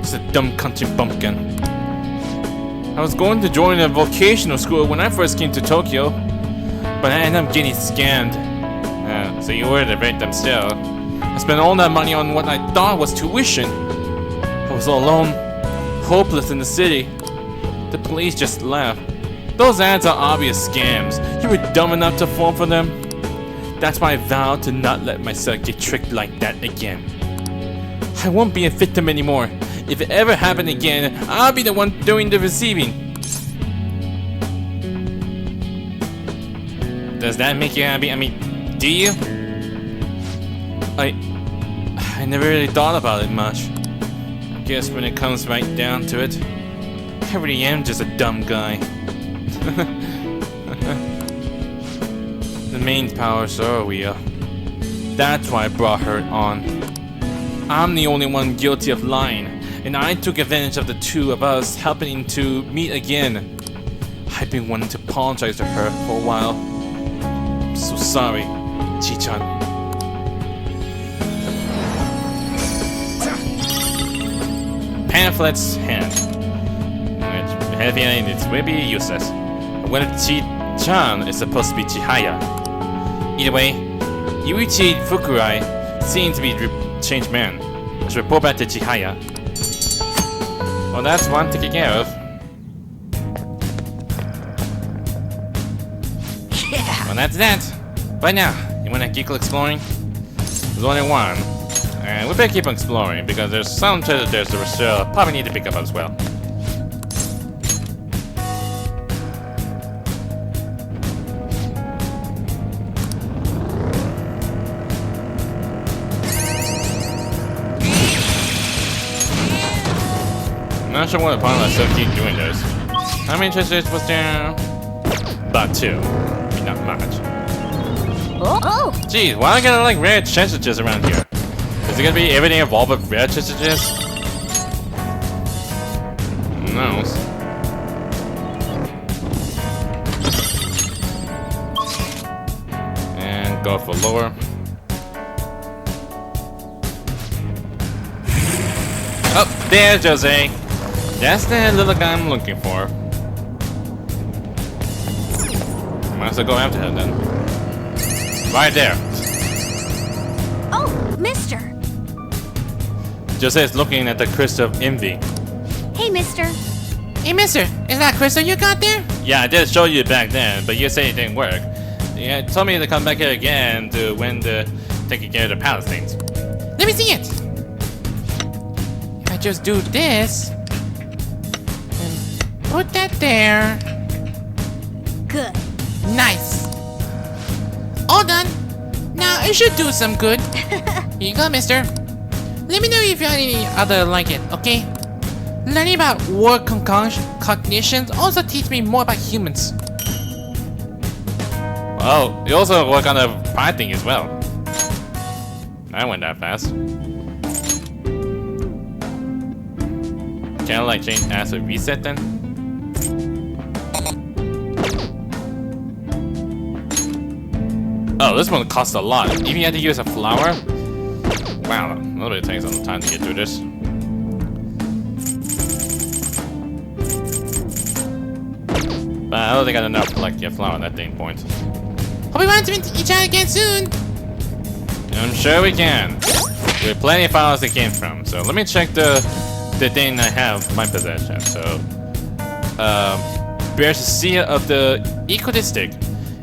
Just a dumb country bumpkin. I was going to join a vocational school when I first came to Tokyo, but I ended up getting scammed. So you were the victim still. I spent all that money on what I thought was tuition. I was all alone, hopeless in the city. The police just left. Those ads are obvious scams. You were dumb enough to fall for them. That's why I vowed to not let myself get tricked like that again. I won't be a victim anymore. If it ever happened again, I'll be the one doing the receiving. Does that make you happy? I mean, do you? I never really thought about it much. I guess when it comes right down to it, I really am just a dumb guy. The main power so wheel. That's why I brought her on. I'm the only one guilty of lying, and I took advantage of the two of us helping to meet again. I've been wanting to apologize to her for a while. I'm so sorry, Chi-chan. Pamphlet's hand. It's heavy and it's maybe useless. When Chi-chan is supposed to be Chihaya. Either way, Yuichi Fukurai seems to be changed man. Let's report back to Chihaya. Well, that's one taken care of. Yeah! Well, that's that. Right now, you wanna keep exploring? There's only one. And we better keep on exploring because there's some treasure there that we still probably need to pick up as well. I'm not sure what the point of myself keep doing this. How many treasures was there? About 2. I mean, not much. Oh! Geez, why do I get like rare treasures around here? Is it gonna be everything involved with rare treasures? Who knows? And go for lower. Oh, there's Jose. That's the little guy I'm looking for. Might as well go after him then. Right there. Oh, mister! Jose is looking at the crystal of envy. Hey, mister. Hey, mister, is that crystal you got there? Yeah, I did show you back then, but you said it didn't work. Yeah, told me to come back here again to win the taking care of the palace things. Let me see it. If I just do this, and put that there. Good. Nice. All done. Now it should do some good. Here you go, mister. Let me know if you have any other like it, okay? Learning about word cognitions also teach me more about humans. Oh, you also work on the pride thing as well. That went that fast. Can I like change as a reset then? Oh, this one costs a lot. Even you had to use a flower? Wow, a little bit takes some time to get through this. But I don't think I got enough to like get flower at that dang point. Hope we run into each other again soon. I'm sure we can. There are plenty of files it came from. So let me check the thing I have in my possession. So, bears the seal of the Equidistic.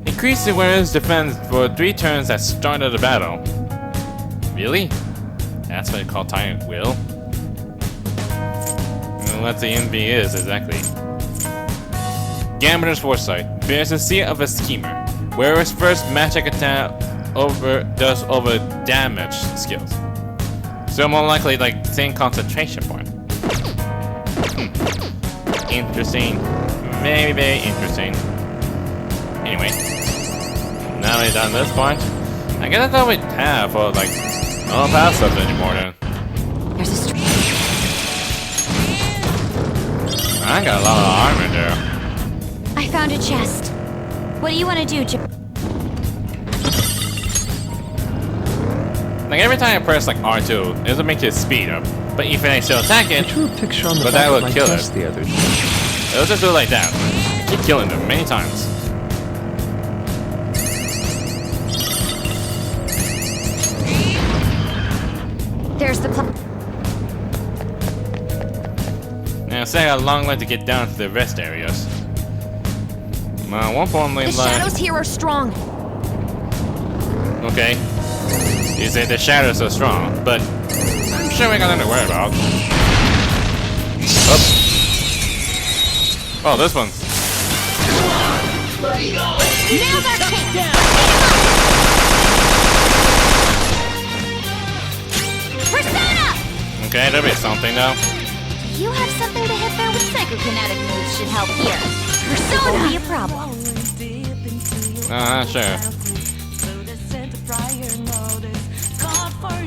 Increase the wearer's defense for 3 turns at start of the battle. Really? That's what they call Tyrant Will? What the NB is exactly. Gambler's Foresight. Bears the seal of a schemer. Wearer's first magic attack does over damage skills. So more likely like same concentration point. Interesting. Maybe very interesting. Anyway. Now we've done this part. I guess that's all we have for like I don't pass stuff anymore then. There's a street. I got a lot of armor there. I found a chest. What do you want to do, Like every time I press like R2, it doesn't make his speed up. But if I still attack I it, drew a picture on the but back that of will my kill chest it. the other day. It'll just do it like that. Keep killing them many times. There's the Now, say I got a long way to get down to the rest areas. Well, one point The shadows here are strong. Okay. You say the shadows are strong, but I'm sure we got nothing to worry about. Oops. Oh, this one. Now's our chance. Persona! Okay, there'll be something though. You have something to hit there with psychokinetic moves should help here. Persona won't be a problem. Sure.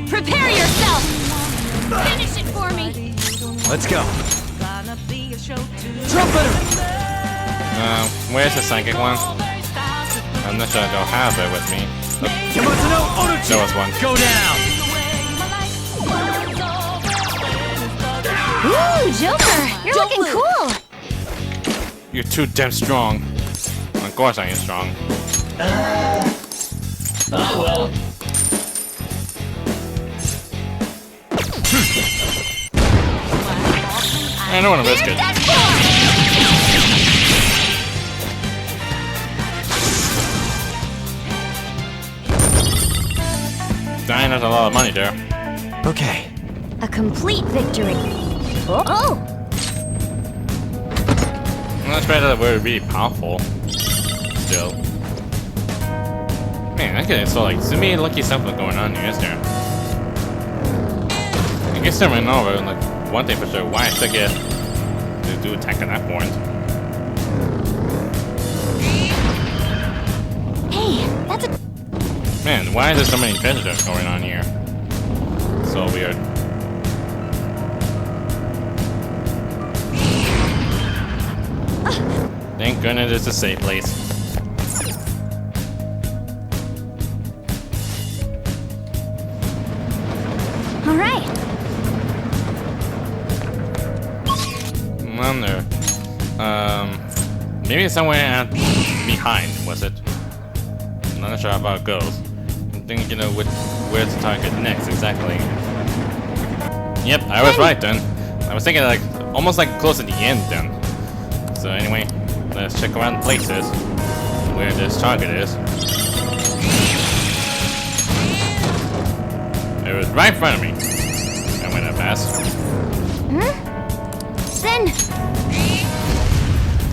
Prepare yourself! Finish it for me! Let's go. Trumpeter! Where's the psychic one? I'm not sure I don't have it with me. There was one. Go down! Ooh, Joker! You're looking cool! You're too damn strong. Of course I am strong. I don't want to risk it. Dying has a lot of money there. Okay. A complete victory. Oh! That's better that we're really powerful. Still. Man, I could so like to me lucky something going on here, is there? I guess I ran over like one thing for sure, why I still get to do attack at that point. Hey, that's a... Man, why is there so many treasures going on here? So weird. Thank goodness it's a safe place. All right. Wonder. Maybe somewhere out behind, was it? I'm not sure how it goes. I'm thinking, you know, where to target next exactly. Yep, I was right then. I was thinking like almost like close to the end then. So anyway, let's check around places where this target is. It was right in front of me. I went that fast.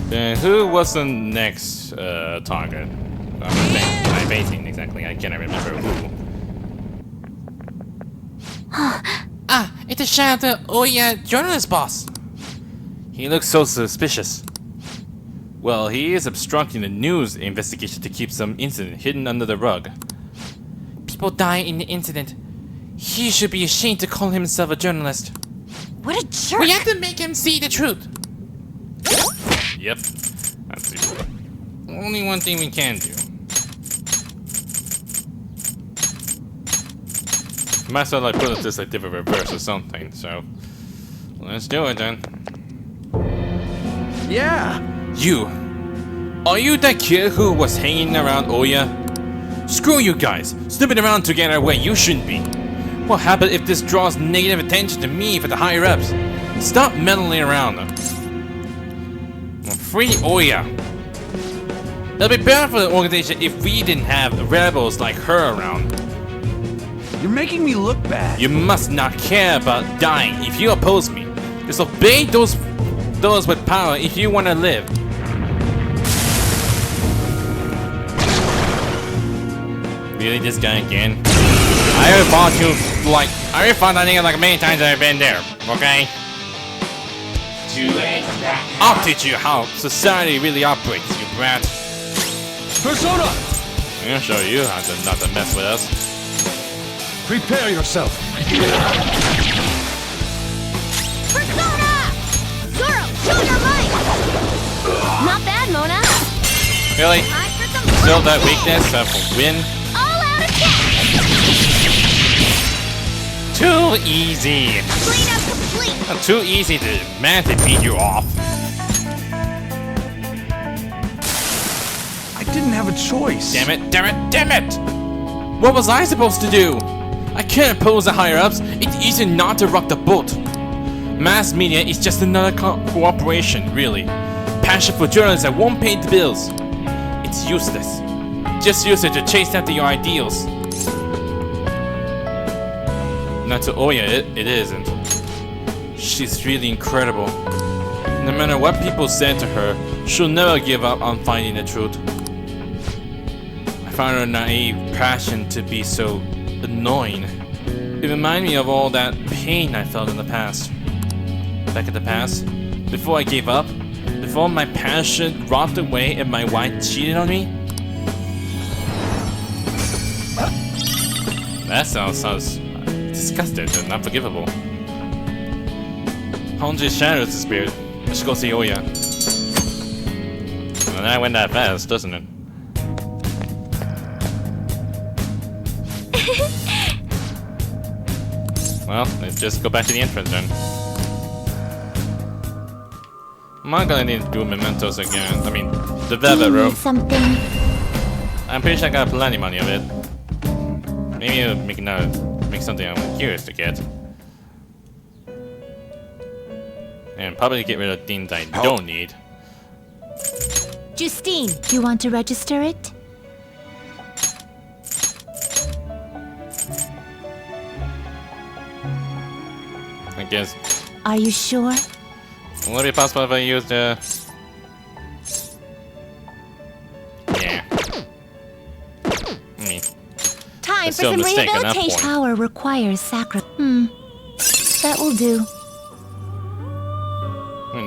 Then who was the next target? I'm facing exactly. I can't remember who. Ah, it's the Shadow Oya journalist boss. He looks so suspicious. Well, he is obstructing the news investigation to keep some incident hidden under the rug. People die in the incident. He should be ashamed to call himself a journalist. What a jerk! We have to make him see the truth. Yep. Let's see. Only one thing we can do. Might as well like put this like different reverse or something, so let's do it then. Yeah. You! Are you that kid who was hanging around Oya? Screw you guys! Snooping around to get our way, you shouldn't be. What happens if this draws negative attention to me for the higher ups? Stop meddling around. Free Oya. It'll be better for the organization if we didn't have rebels like her around. You're making me look bad. You must not care about dying if you oppose me. Just obey those with power if you want to live. Really, this guy again? I already fought that nigga like a million times I've been there, okay? I'll teach you how society really operates, you brat. Persona! I'm gonna show you how to not to mess with us. Prepare yourself. Persona! Zoro, show your might! Not bad, Mona. Really? Time for some Still that weakness for win? all-out attack! Too easy. Clean up complete! Not too easy to man to beat you off. I didn't have a choice. Damn it, damn it, damn it! What was I supposed to do? I can't oppose the higher ups. It's easy not to rock the boat. Mass media is just another cooperation, really. Passion for journalists that won't pay the bills. It's useless. Just use it to chase after your ideals. Not to Oya, it isn't. She's really incredible. No matter what people said to her, she'll never give up on finding the truth. I found her naive passion to be so annoying. It reminded me of all that pain I felt in the past. Back in the past, before I gave up, before my passion rotted away and my wife cheated on me. That sounds disgusting and unforgivable. 100 shadows the spirit. I should go see Oya. Well, that went that fast, doesn't it? Well, let's just go back to the entrance then. I'm not gonna need to do Mementos again. I mean, the velvet room. Something. I'm pretty sure I got plenty money of it. Maybe I'll make something I'm curious to get. And probably get rid of things I don't need. Justine, you want to register it? I guess. Are you sure? Will it be possible if I use the... Yeah. I mean, Time for still a some mistake at that rehabilitation. point. Power requires sacrifice. That will do.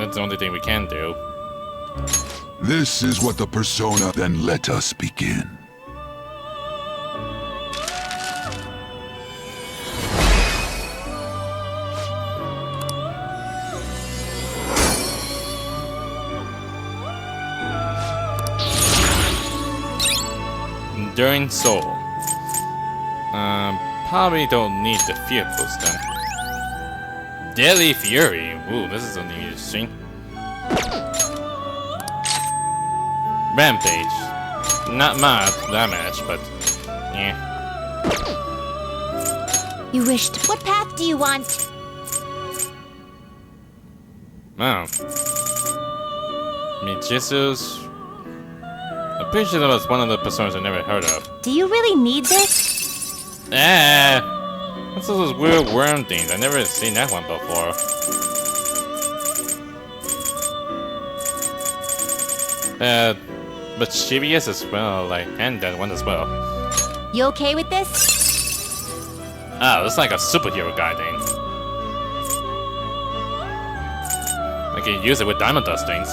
that's the only thing we can do. This is what the persona, then let us begin. Enduring Soul. Probably don't need the fear boost then. Deadly Fury. Ooh, this is something interesting. Rampage. Not much damage, but yeah. You wished. What path do you want? Oh. Mijitsu's. I'm pretty sure that was one of the personas I never heard of. Do you really need this? What's all those weird worm things? I've never seen that one before. But Shibius as well, and that one as well. You okay with this? Oh, it's like a superhero guy thing. I can use it with diamond dust things.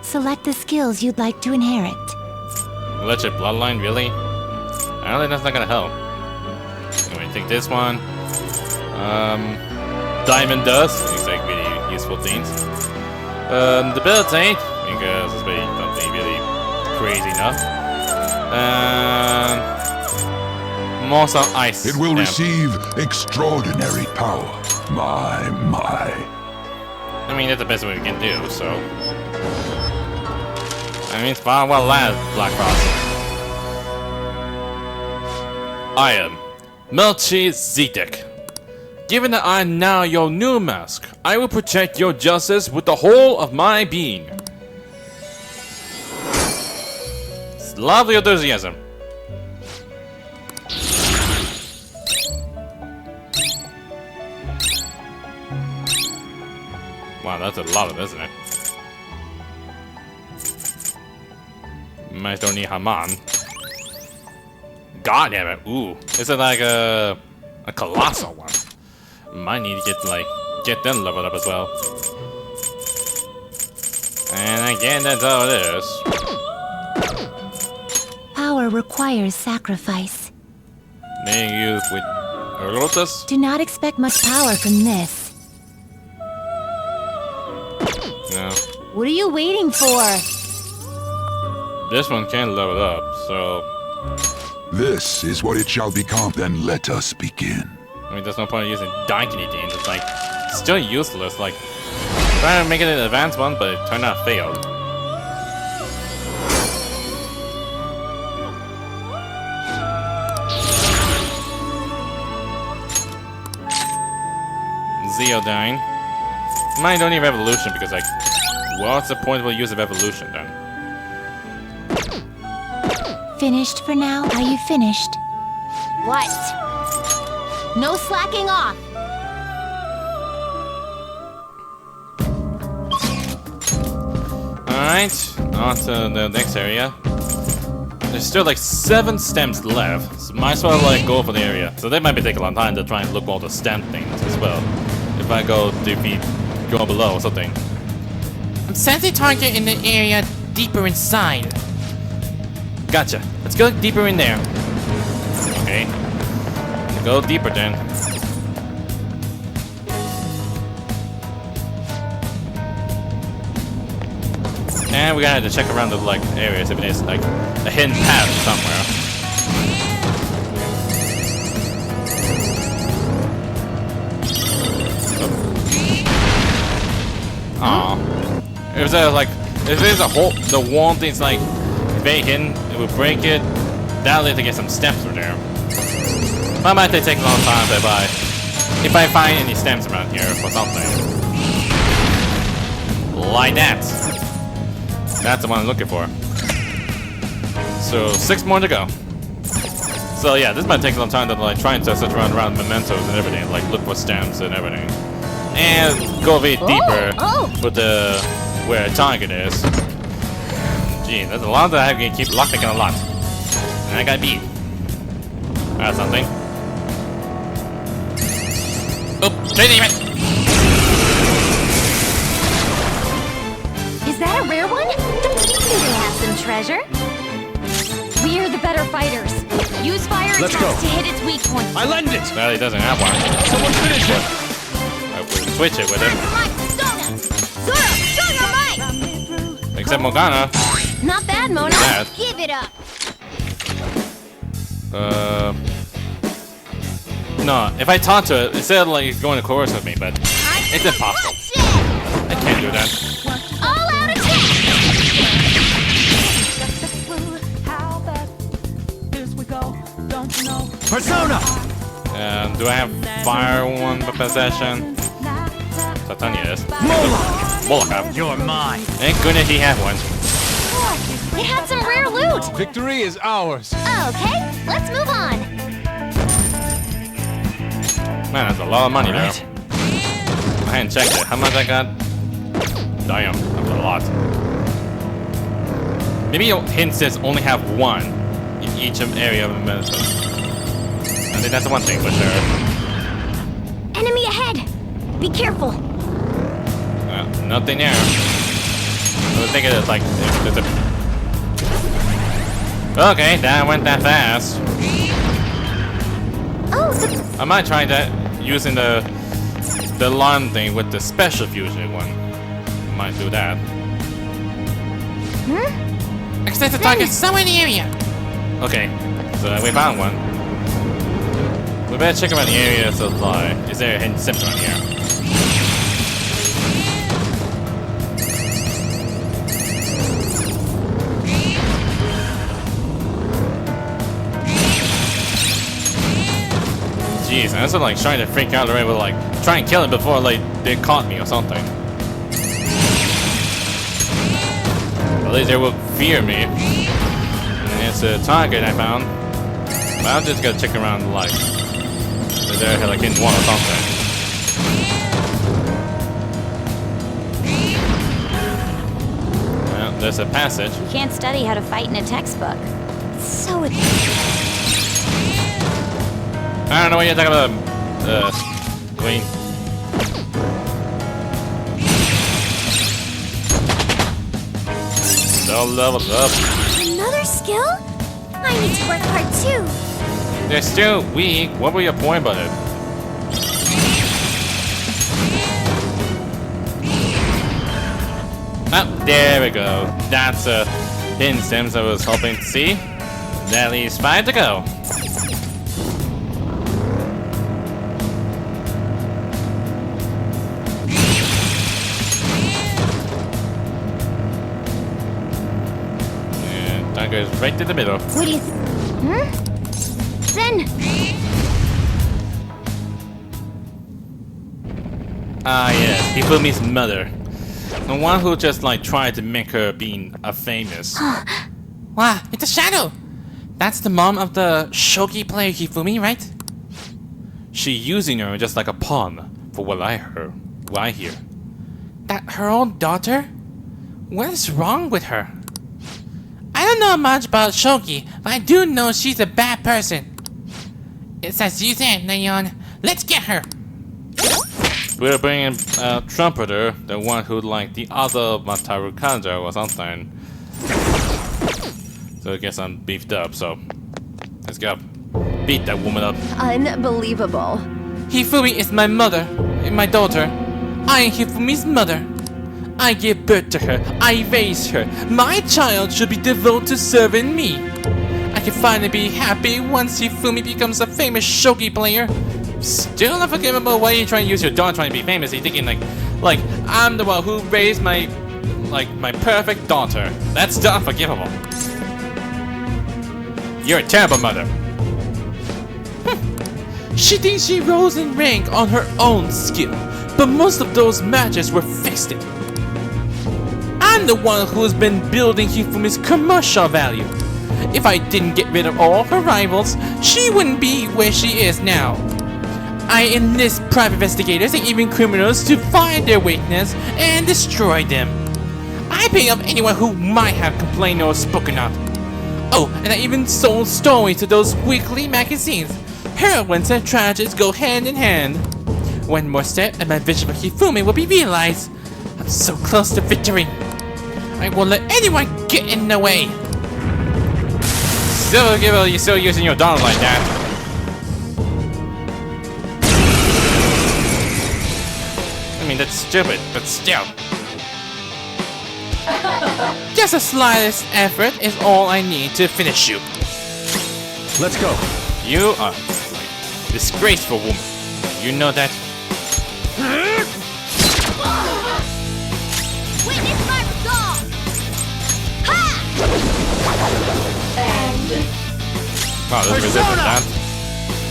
Select the skills you'd like to inherit. Legit bloodline, really? I don't think that's not gonna help. Anyway, take this one. Diamond dust. These like really useful things. Debilitate, because it's really something really crazy enough. Monster ice. It will Damn. receive extraordinary power. My. I mean, that's the best way we can do, so. I mean, it's far well last, Black Cross. I am Melchizedek. Given that I am now your new mask, I will protect your justice with the whole of my being. It's lovely enthusiasm. Wow, that's a lot of it, isn't it? Might don't need Haman. God damn it! Ooh, is it like a colossal one? Might need to get them leveled up as well. And again, that's all it is. Power requires sacrifice. Being used with Lotus. Do not expect much power from this. No, What are you waiting for? this one can level up. So This is what it shall become. Then let us begin. I mean, there's no point in using Daikini Deans. It's like still useless. Like trying to make it an advanced one, but it turned out failed. Zeodyne. Mine don't need Revolution because, like, what's the point of the use of Evolution then? Finished for now? Are you finished? What? No slacking off! Alright, on to the next area. There's still like 7 stems left, so might as well like go for the area. So that might be taking a long time to try and look all the stem things as well. If I go defeat go below or something. I'm sensing target in the area deeper inside. Gotcha. Let's go deeper in there. Okay. Go deeper then. And we gotta have to check around the like areas if it is like a hidden path somewhere. Aw. If there's like, if there's a hole, the wall thing's like very hidden, it will break it. That'll let to get some stems from there. That might take a long time if I find any stems around here for something. Like that. That's the one I'm looking for. So 6 more to go. So yeah, this might take a long time to like try and search around mementos and everything, like look for stems and everything. And go a bit deeper with the where a target is. Gee, there's a lot that I have to keep lockpicking a lot. And I got beat. That's something. Oh, chasing it! Is that a rare one? You have some treasure. We're the better fighters. Use fire Let's attacks go. to hit its weak point. I lend it! Well, he doesn't have one. Someone finish him! I will switch it with him. Except Morgana. Not bad, Mona. Bad. Give it up. No, if I talk to it, it said like it's going to coerce with me, but it's impossible. I can't do that. All out attack. Persona! Do I have fire one by possession? Satania is. Moloch. You're mine! Thank goodness he had one. It had some rare loot. Victory is ours! Okay, let's move on. Man, that's a lot of money Alright. there. I hadn't checked it. How much I got? Damn, that's a lot. Maybe hint says only have one in each area of the medicine. I think that's the one thing for sure. Enemy ahead. Be careful. Nothing there. I was thinking it's like there's a. Okay, that went that fast. Oh, I might try that using the alarm thing with the special fusion one. Might do that. Access the target somewhere in the area. Okay, so we found one. We better check around the area to fly. Is there a hidden steps around here? enemies, and I was like trying to freak out already, with like try and kill it before like they caught me or something. At least they will fear me. And it's a target I found. But I'm just gonna check around the light. Is there like in one or something? Well, there's a passage. You can't study how to fight in a textbook. It's so... I don't know what you're talking about, Queen. So leveled up. Another skill? I need to work hard too. They're still weak. What were your point about it? Oh, there we go. That's a instance I was hoping to see. That leaves 5 to go. That goes right to the middle. What do you Then... Ah, yes, Hifumi's mother. The one who just like tried to make her being a famous. Wow, it's a Shadow! That's the mom of the shogi player Hifumi, right? She using her just like a pawn, for what I heard. What I hear. That her own daughter? What is wrong with her? I don't know much about shogi, but I do know she's a bad person. It's as you said, Leon. Let's get her! We're bringing a trumpeter, the one who like the other Mataru Kanjo or something. So I guess I'm beefed up, so let's go. Beat that woman up. Unbelievable. Hifumi is my mother, my daughter. I am Hifumi's mother. I gave birth to her. I raised her. My child should be devoted to serving me. I can finally be happy once Hifumi becomes a famous shogi player. Still unforgivable. Why are you trying to use your daughter trying to be famous? You're thinking like I'm the one who raised my perfect daughter. That's still unforgivable. You're a terrible mother. She thinks she rose in rank on her own skill, but most of those matches were fixed. I'm the one who's been building Hifumi's commercial value. If I didn't get rid of all her rivals, she wouldn't be where she is now. I enlist private investigators and even criminals to find their weakness and destroy them. I pay up anyone who might have complained or spoken up. Oh, and I even sold stories to those weekly magazines. Heroines and tragedies go hand in hand. One more step and my vision for Hifumi will be realized. I'm so close to victory. I won't let anyone get in the way. Still, you're still using your daughter like that. I mean, that's stupid, but still. Just the slightest effort is all I need to finish you. Let's go. You are a disgraceful woman. You know that? Witness my resolve! Ha! Wow, this resistant that.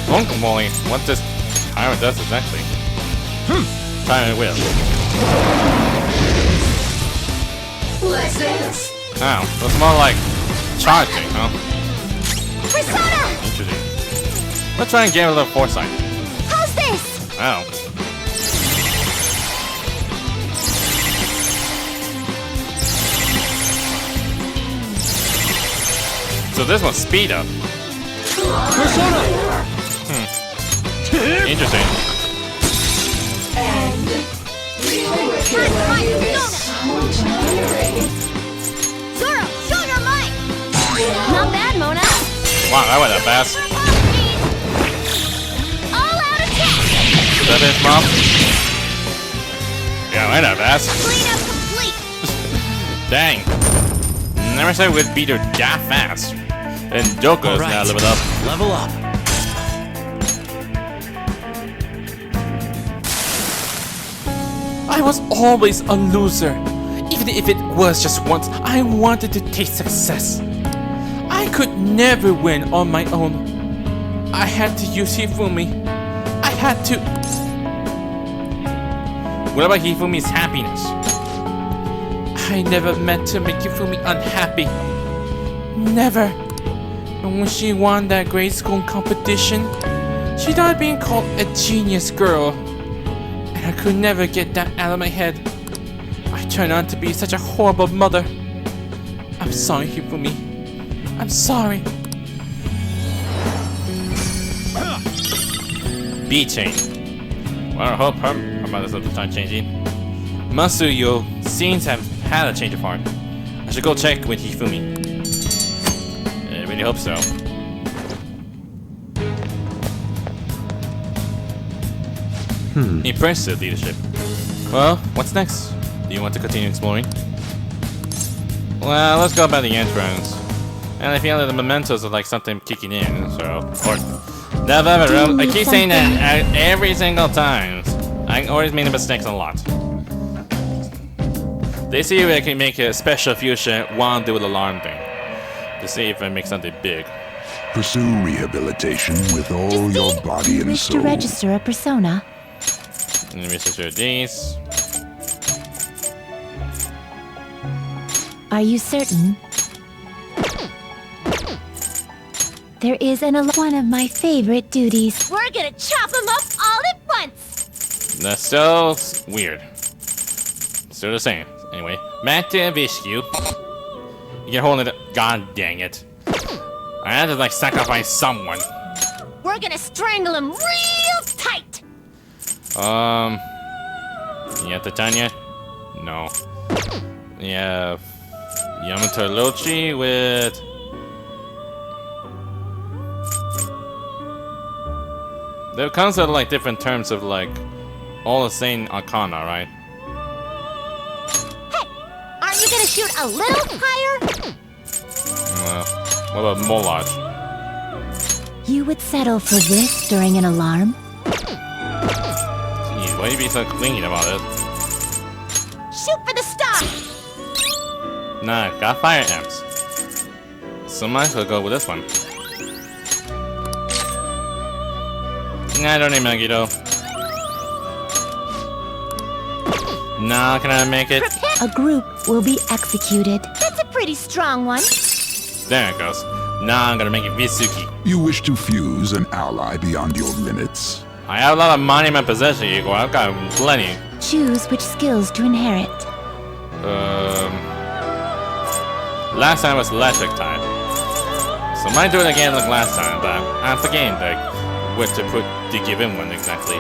Guacamole, what this tyrant does exactly? Tyrant will. Oh, that's more like charging, huh? Persona! Interesting. Let's try and get a little foresight. How's this? Oh. So this one's speed up. Persona! Interesting. Zoro, show your might! Not bad, Mona. Wow, that went that fast. All out attack! Is that it, Mom? Yeah, went that fast. Cleanup complete! Dang. Never said we'd beat her that fast. And Joko's now leveled up. Level up. I was always a loser. Even if it was just once, I wanted to taste success. I could never win on my own. I had to use Hifumi. had to... What about Hifumi's happiness? I never meant to make Hifumi unhappy. Never. And when she won that grade school competition, she started being called a genius girl. And I could never get that out of my head. I turned out to be such a horrible mother. I'm sorry, Hifumi. I'm sorry. B-Chain. Well, I hope her mother's up to start changing. Masuyo seems to have had a change of heart. I should go check with Hifumi. I really hope so. Impressive leadership. Well, what's next? Do you want to continue exploring? Well, let's go by the entrance. And I feel that the mementos are like something kicking in, so... Or... I keep saying that every single time. I always make the mistakes a lot. They see if I can make a special fusion while do the alarm thing. To see if I make something big. Pursue rehabilitation with all your body and Wish soul. to register a persona. Let me register these. Are you certain? There is one of my favorite duties. We're gonna chop them up all at once! That's so weird. Still the same. Anyway, back to Vishku. You can hold it. God dang it. I had to like sacrifice someone. We're gonna strangle him real tight! You have Titania? No. You have Yamato Lochi with... There comes out like different terms of like all the same arcana, right? Hey! Aren't you gonna shoot a little higher? What about Molage? You would settle for this during an alarm? Jeez, why do you be so clingy about it? Shoot for the star! Nah, got fire amps. So might as well go with this one. Nah, I don't need Megiddo. Nah, can I make it? A group will be executed. That's a pretty strong one. There it goes. Now I'm gonna make it Visuki. You wish to fuse an ally beyond your limits? I have a lot of money in my possession, Igor. I've got plenty. Choose which skills to inherit. Last time was electric type. So I might do it again like last time, but I'm forgetting like what to put to give him one exactly.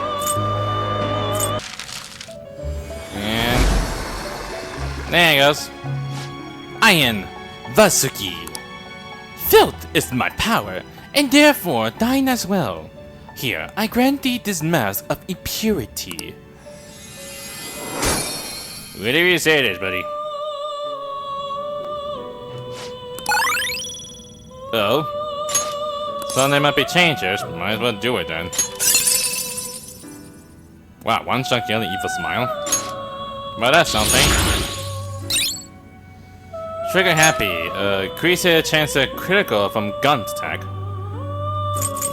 And there it goes. Iron Vasuki. Filth is my power, and therefore thine as well. Here, I grant thee this mask of impurity. Whatever you say it is, buddy. Oh. So there might be changes, might as well do it then. Wow, one shot kill the evil smile. Well, that's something. Trigger happy, increase a chance of critical from gun attack.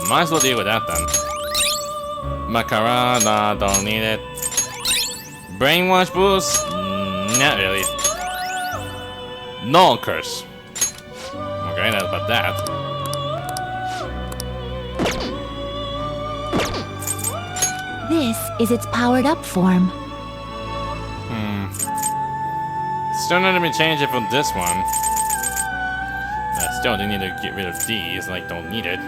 Might as well deal with that then. Makara, nah, don't need it. Brainwash boost? Not really. Null curse. Okay, that's about that. This is its powered up form. Still not let me change it from this one. Still do need to get rid of these, like don't need it.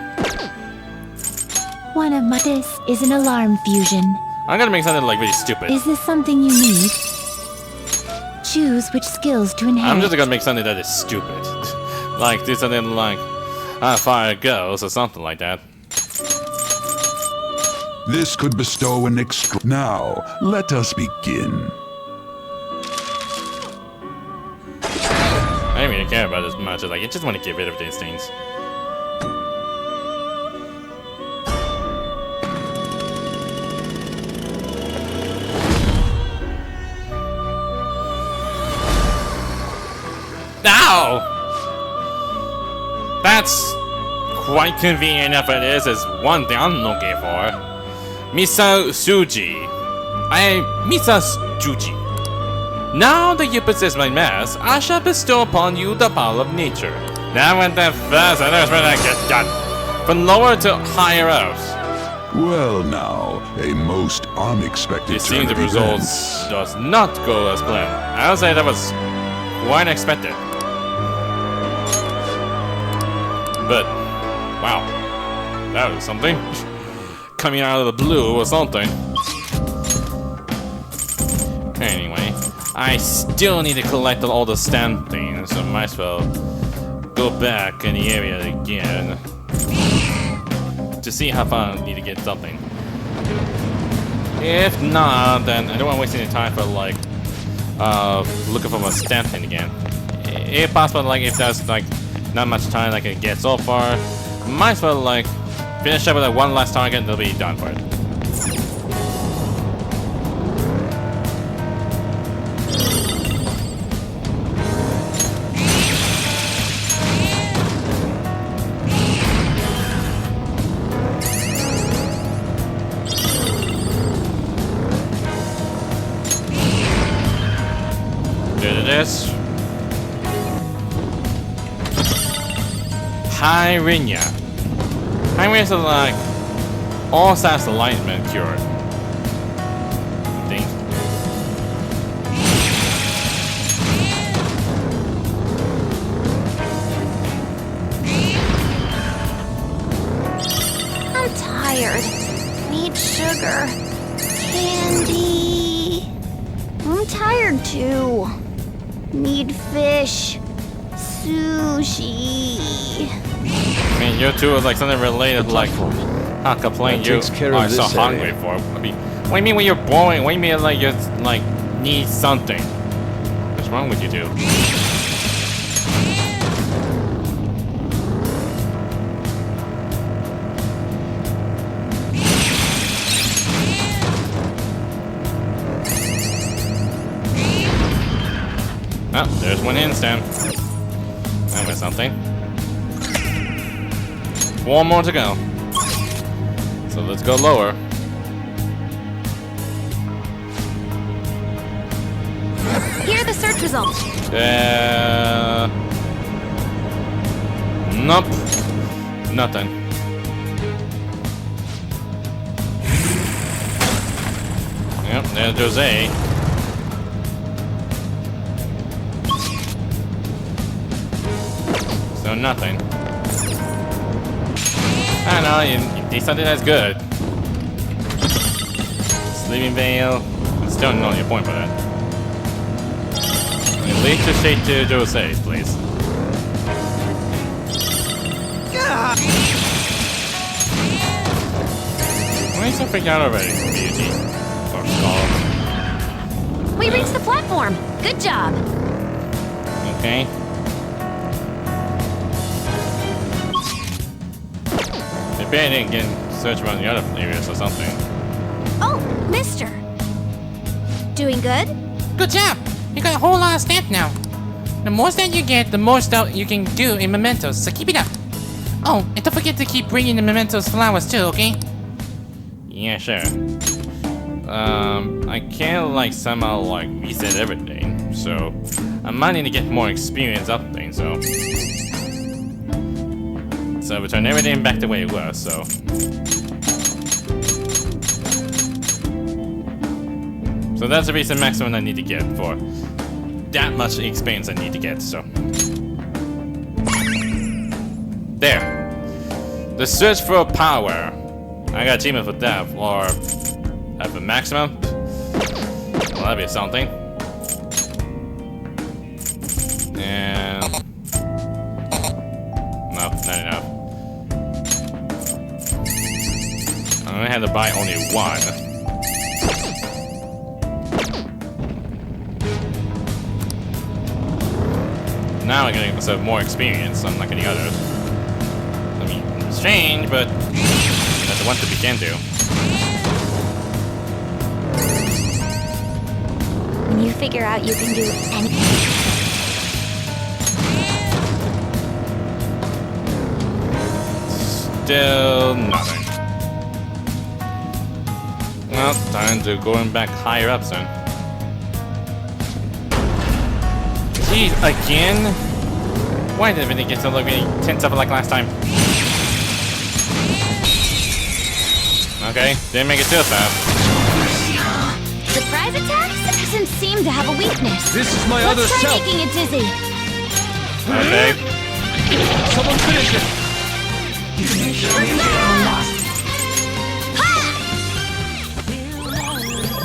One of my... This is an alarm fusion. I'm gonna make something like really stupid. Is this something you need? Choose which skills to inherit. I'm just gonna make something that is stupid. Like do something like fire goes or something like that. This could bestow an extra... Now, let us begin. I don't really care about this much. Like, I just want to get rid of these things. Ow! That's quite convenient enough it is one thing I'm looking for. Misa Suji. Misa Suji. Now that you possess my mask, I shall bestow upon you the power of nature. That went that fast, I know where I get done. From lower to higher ups. Well now, a most unexpected You see, turn the of results events. does not go as planned. I would say that was quite unexpected. But, wow, that was something. Coming out of the blue or something. Anyway, I still need to collect all the stamp things, so might as well go back in the area again to see how far I need to get something. If not, then I don't want to waste any time for like looking for my stamp thing again. If possible, like if there's like not much time I can get so far, might as well like finish up with like one last target and they'll be done for it. This Hyrinia. Hyrinia is like all status alignment cured. I think. I'm tired. Need sugar. Candy. I'm tired too. Need fish. Sushi. I mean, you two are like something related, like how complain That you takes care of are so this hungry area. for. I mean, what do you mean when you're boring? What do you mean like you're like need something? What's wrong with you two? Oh, there's one instant. That was something. One more to go. So let's go lower. Here are the search results. Nope. Nothing. Yep, there's Jose. So nothing. I don't know, you need something that's good. Sleeping Veil. I still don't know your point for that. Lead to shade to Jose, please. Why are you so freaked out already, Beauty? Or Skull? We reached the platform. Good job. Okay. Maybe I didn't get search around the other areas or something. Oh, mister. Doing good? Good job! You got a whole lot of stamp now. The more stamp you get, the more stuff you can do in Mementos, so keep it up. Oh, and don't forget to keep bringing the Mementos flowers too, okay? Yeah, sure. I can't like somehow like reset everything, so I might need to get more experience up things, so. So return everything back the way it was, so. So that's the reason maximum I need to get for that much experience I need to get, so. There. The search for power. I got achievement for that, or at the maximum. Well, that'd be something. And no, not enough. I only had to buy only one. Now I'm getting myself more experience, unlike any others. I mean, it's strange, but that's the one to begin to. When you figure out you can do anything. Still nothing. Well, time to going back higher up soon. Jeez, again? Why did everything get so like really tense up like last time? Okay, didn't make it too fast. Surprise attacks doesn't seem to have a weakness. This is my other Let's try self. making it dizzy. Okay. Someone finish it.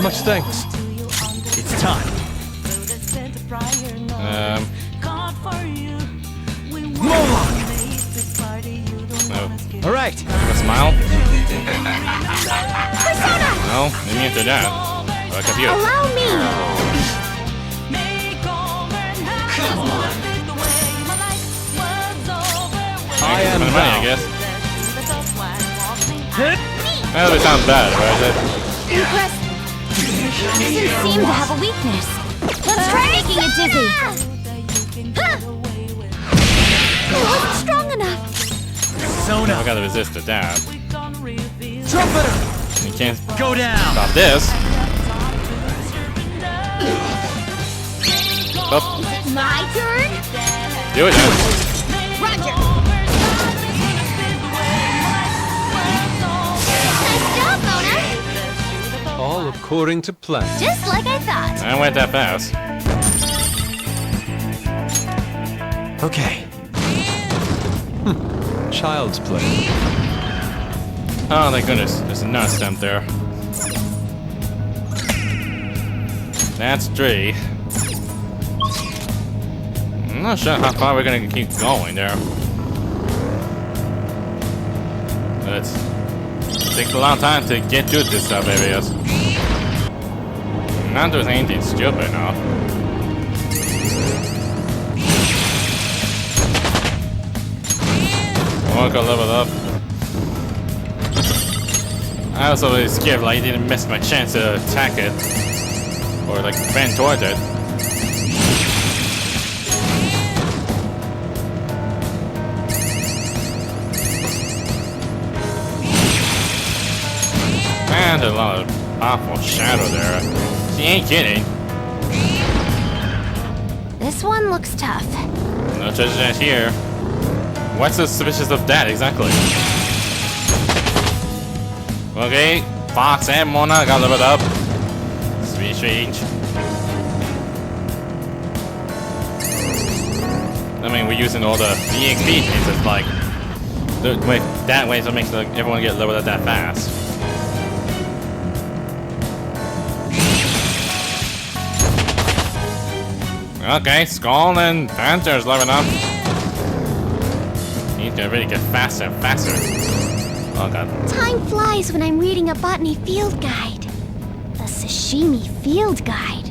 Much thanks. It's time. No. All right. A smile? No, immune to that. Or confused. Allow me. I am Money, I thou. guess. That doesn't sound bad, right? Impressed. Doesn't seem to have a weakness. Let's try making it dizzy. It wasn't strong enough. I gotta resist the dab. Trumpeter, You can't go down. stop this. Oh, My turn. do it then. Roger. Nice job, Mona. All according to plan. Just like I thought. I went that fast. Okay. Child's play. Oh, thank goodness. There's another stamp there. That's 3. I'm not sure how far we're gonna keep going there. But it takes a long time to get through this stuff areas. Not doing anything stupid now. I got leveled up. I was always scared like I didn't miss my chance to attack it. Or like ran towards it. And a lot of awful shadow there. She ain't kidding. This one looks tough. No treasure chest here. What's so suspicious of that exactly? Okay, Fox and Mona got leveled up. Sweet strange. I mean, we're using all the EXP pieces, like that way, so it makes like, everyone get leveled up that fast. Okay, Skull and Panther's leveling up. Need to really get faster and faster. Oh god. Time flies when I'm reading a botany field guide. A sashimi field guide.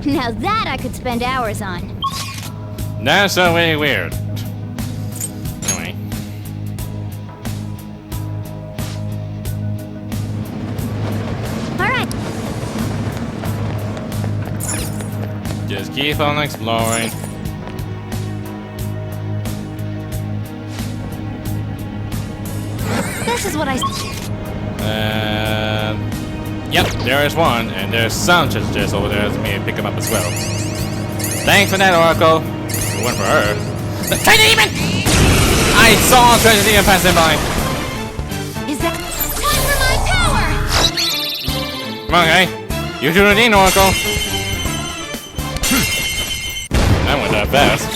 Now that I could spend hours on. That's so really weird. Anyway. Alright. Just keep on exploring. This is what I... Yep, there is one, and there's some just over there that may pick him up as well. Thanks for that, Oracle. It went for her. The Tiny Demon! I saw Tiny Demon passing by. Is that... Time for my power! Come on, guy. You do it in, Oracle. That went that fast.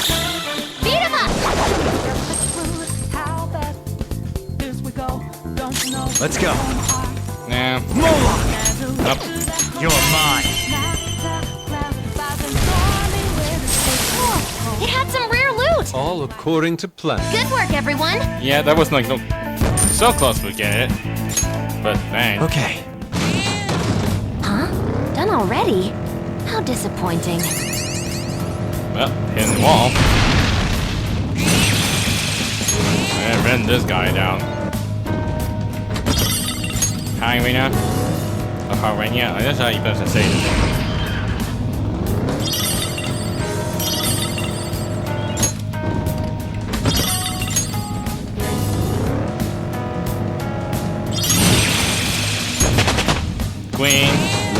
Beat him up! Let's go. Nah. Up. You're mine. It had some rare loot! All according to plan. Good work, everyone! Yeah, that was like no, so close to getting it. But dang. Okay. Huh? Done already? How disappointing. Well, hitting the wall. And ran this guy down. Hi, Rena. Oh, Rena. That's how you supposed to say it. Queen.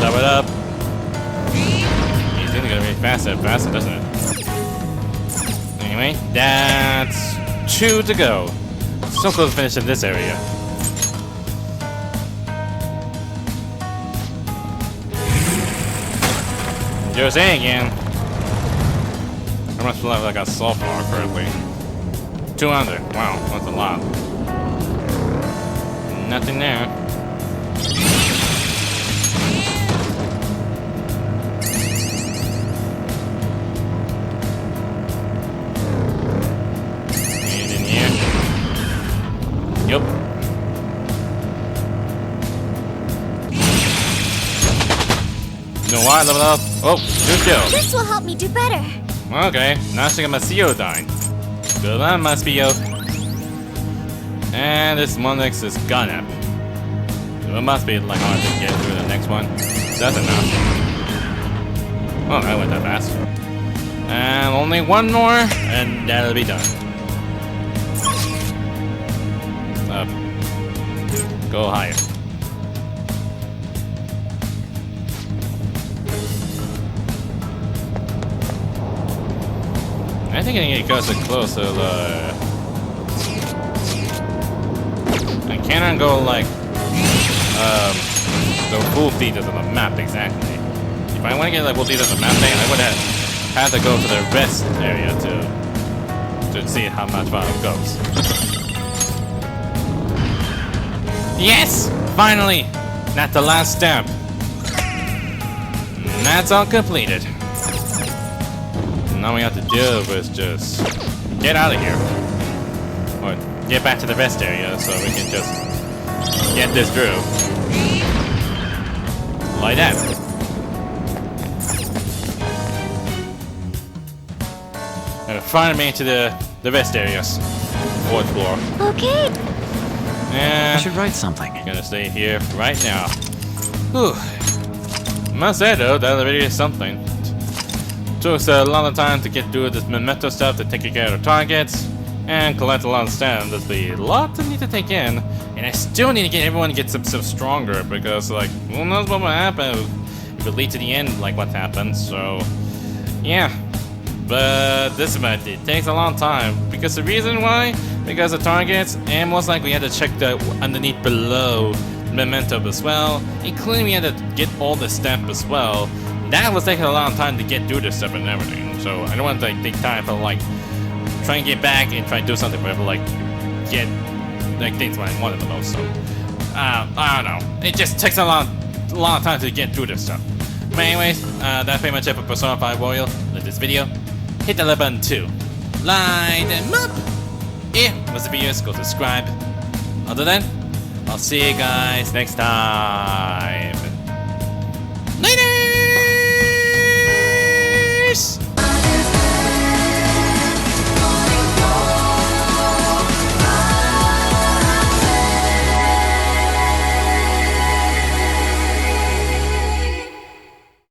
Level it up. He's really gonna be faster and faster, doesn't it? Anyway, that's 2 to go. So close to finishing this area. Just saying again. How much level I got so far currently? 200. Wow, that's a lot. Nothing there. And in here. Yup. You know what? Level up. Oh, good kill. This will help me do better. Okay, now I got my CO dying. Good on my CO. And this one next is gun up. So it must be like hard to get through the next one. That's enough. Oh, that went that fast. And only one more, and that'll be done. Up. Go higher. I think I can get closer to the... I cannot go like the full details of the map exactly. If I want to get like full details of the map thing, I would have had to go to the rest area to see how much far it goes. Yes! Finally! Not the last step. And that's all completed. All we have to do is just get out of here. Or get back to the rest area so we can just get this through. Like that. And finally made to the rest areas. 4th floor. Okay. I And should write something. gonna stay here right now. Whew. Must say though, that already is something. Took us a lot of time to get through this Memento stuff to take care of the targets and collect a lot of stamina. There's a lot to need to take in, and I still need to get everyone to get some stuff stronger because, like, who knows what will happen if it leads to the end, like what happened. So, yeah. But this event, it takes a long time because the reason why, because the targets, and most likely we had to check the underneath below Memento as well, including we had to get all the stamp as well. That was taking a long time to get through this stuff and everything, so I don't want to take time for like try and get back and try and do something whatever, like get like things what I wanted the most. So I don't know. It just takes a long time to get through this stuff. But anyways, that's pretty much it for Persona 5 Royal. Like this video, hit the like button too. Light them up. If it was the videos, go subscribe. Other than, I'll see you guys next time. Later.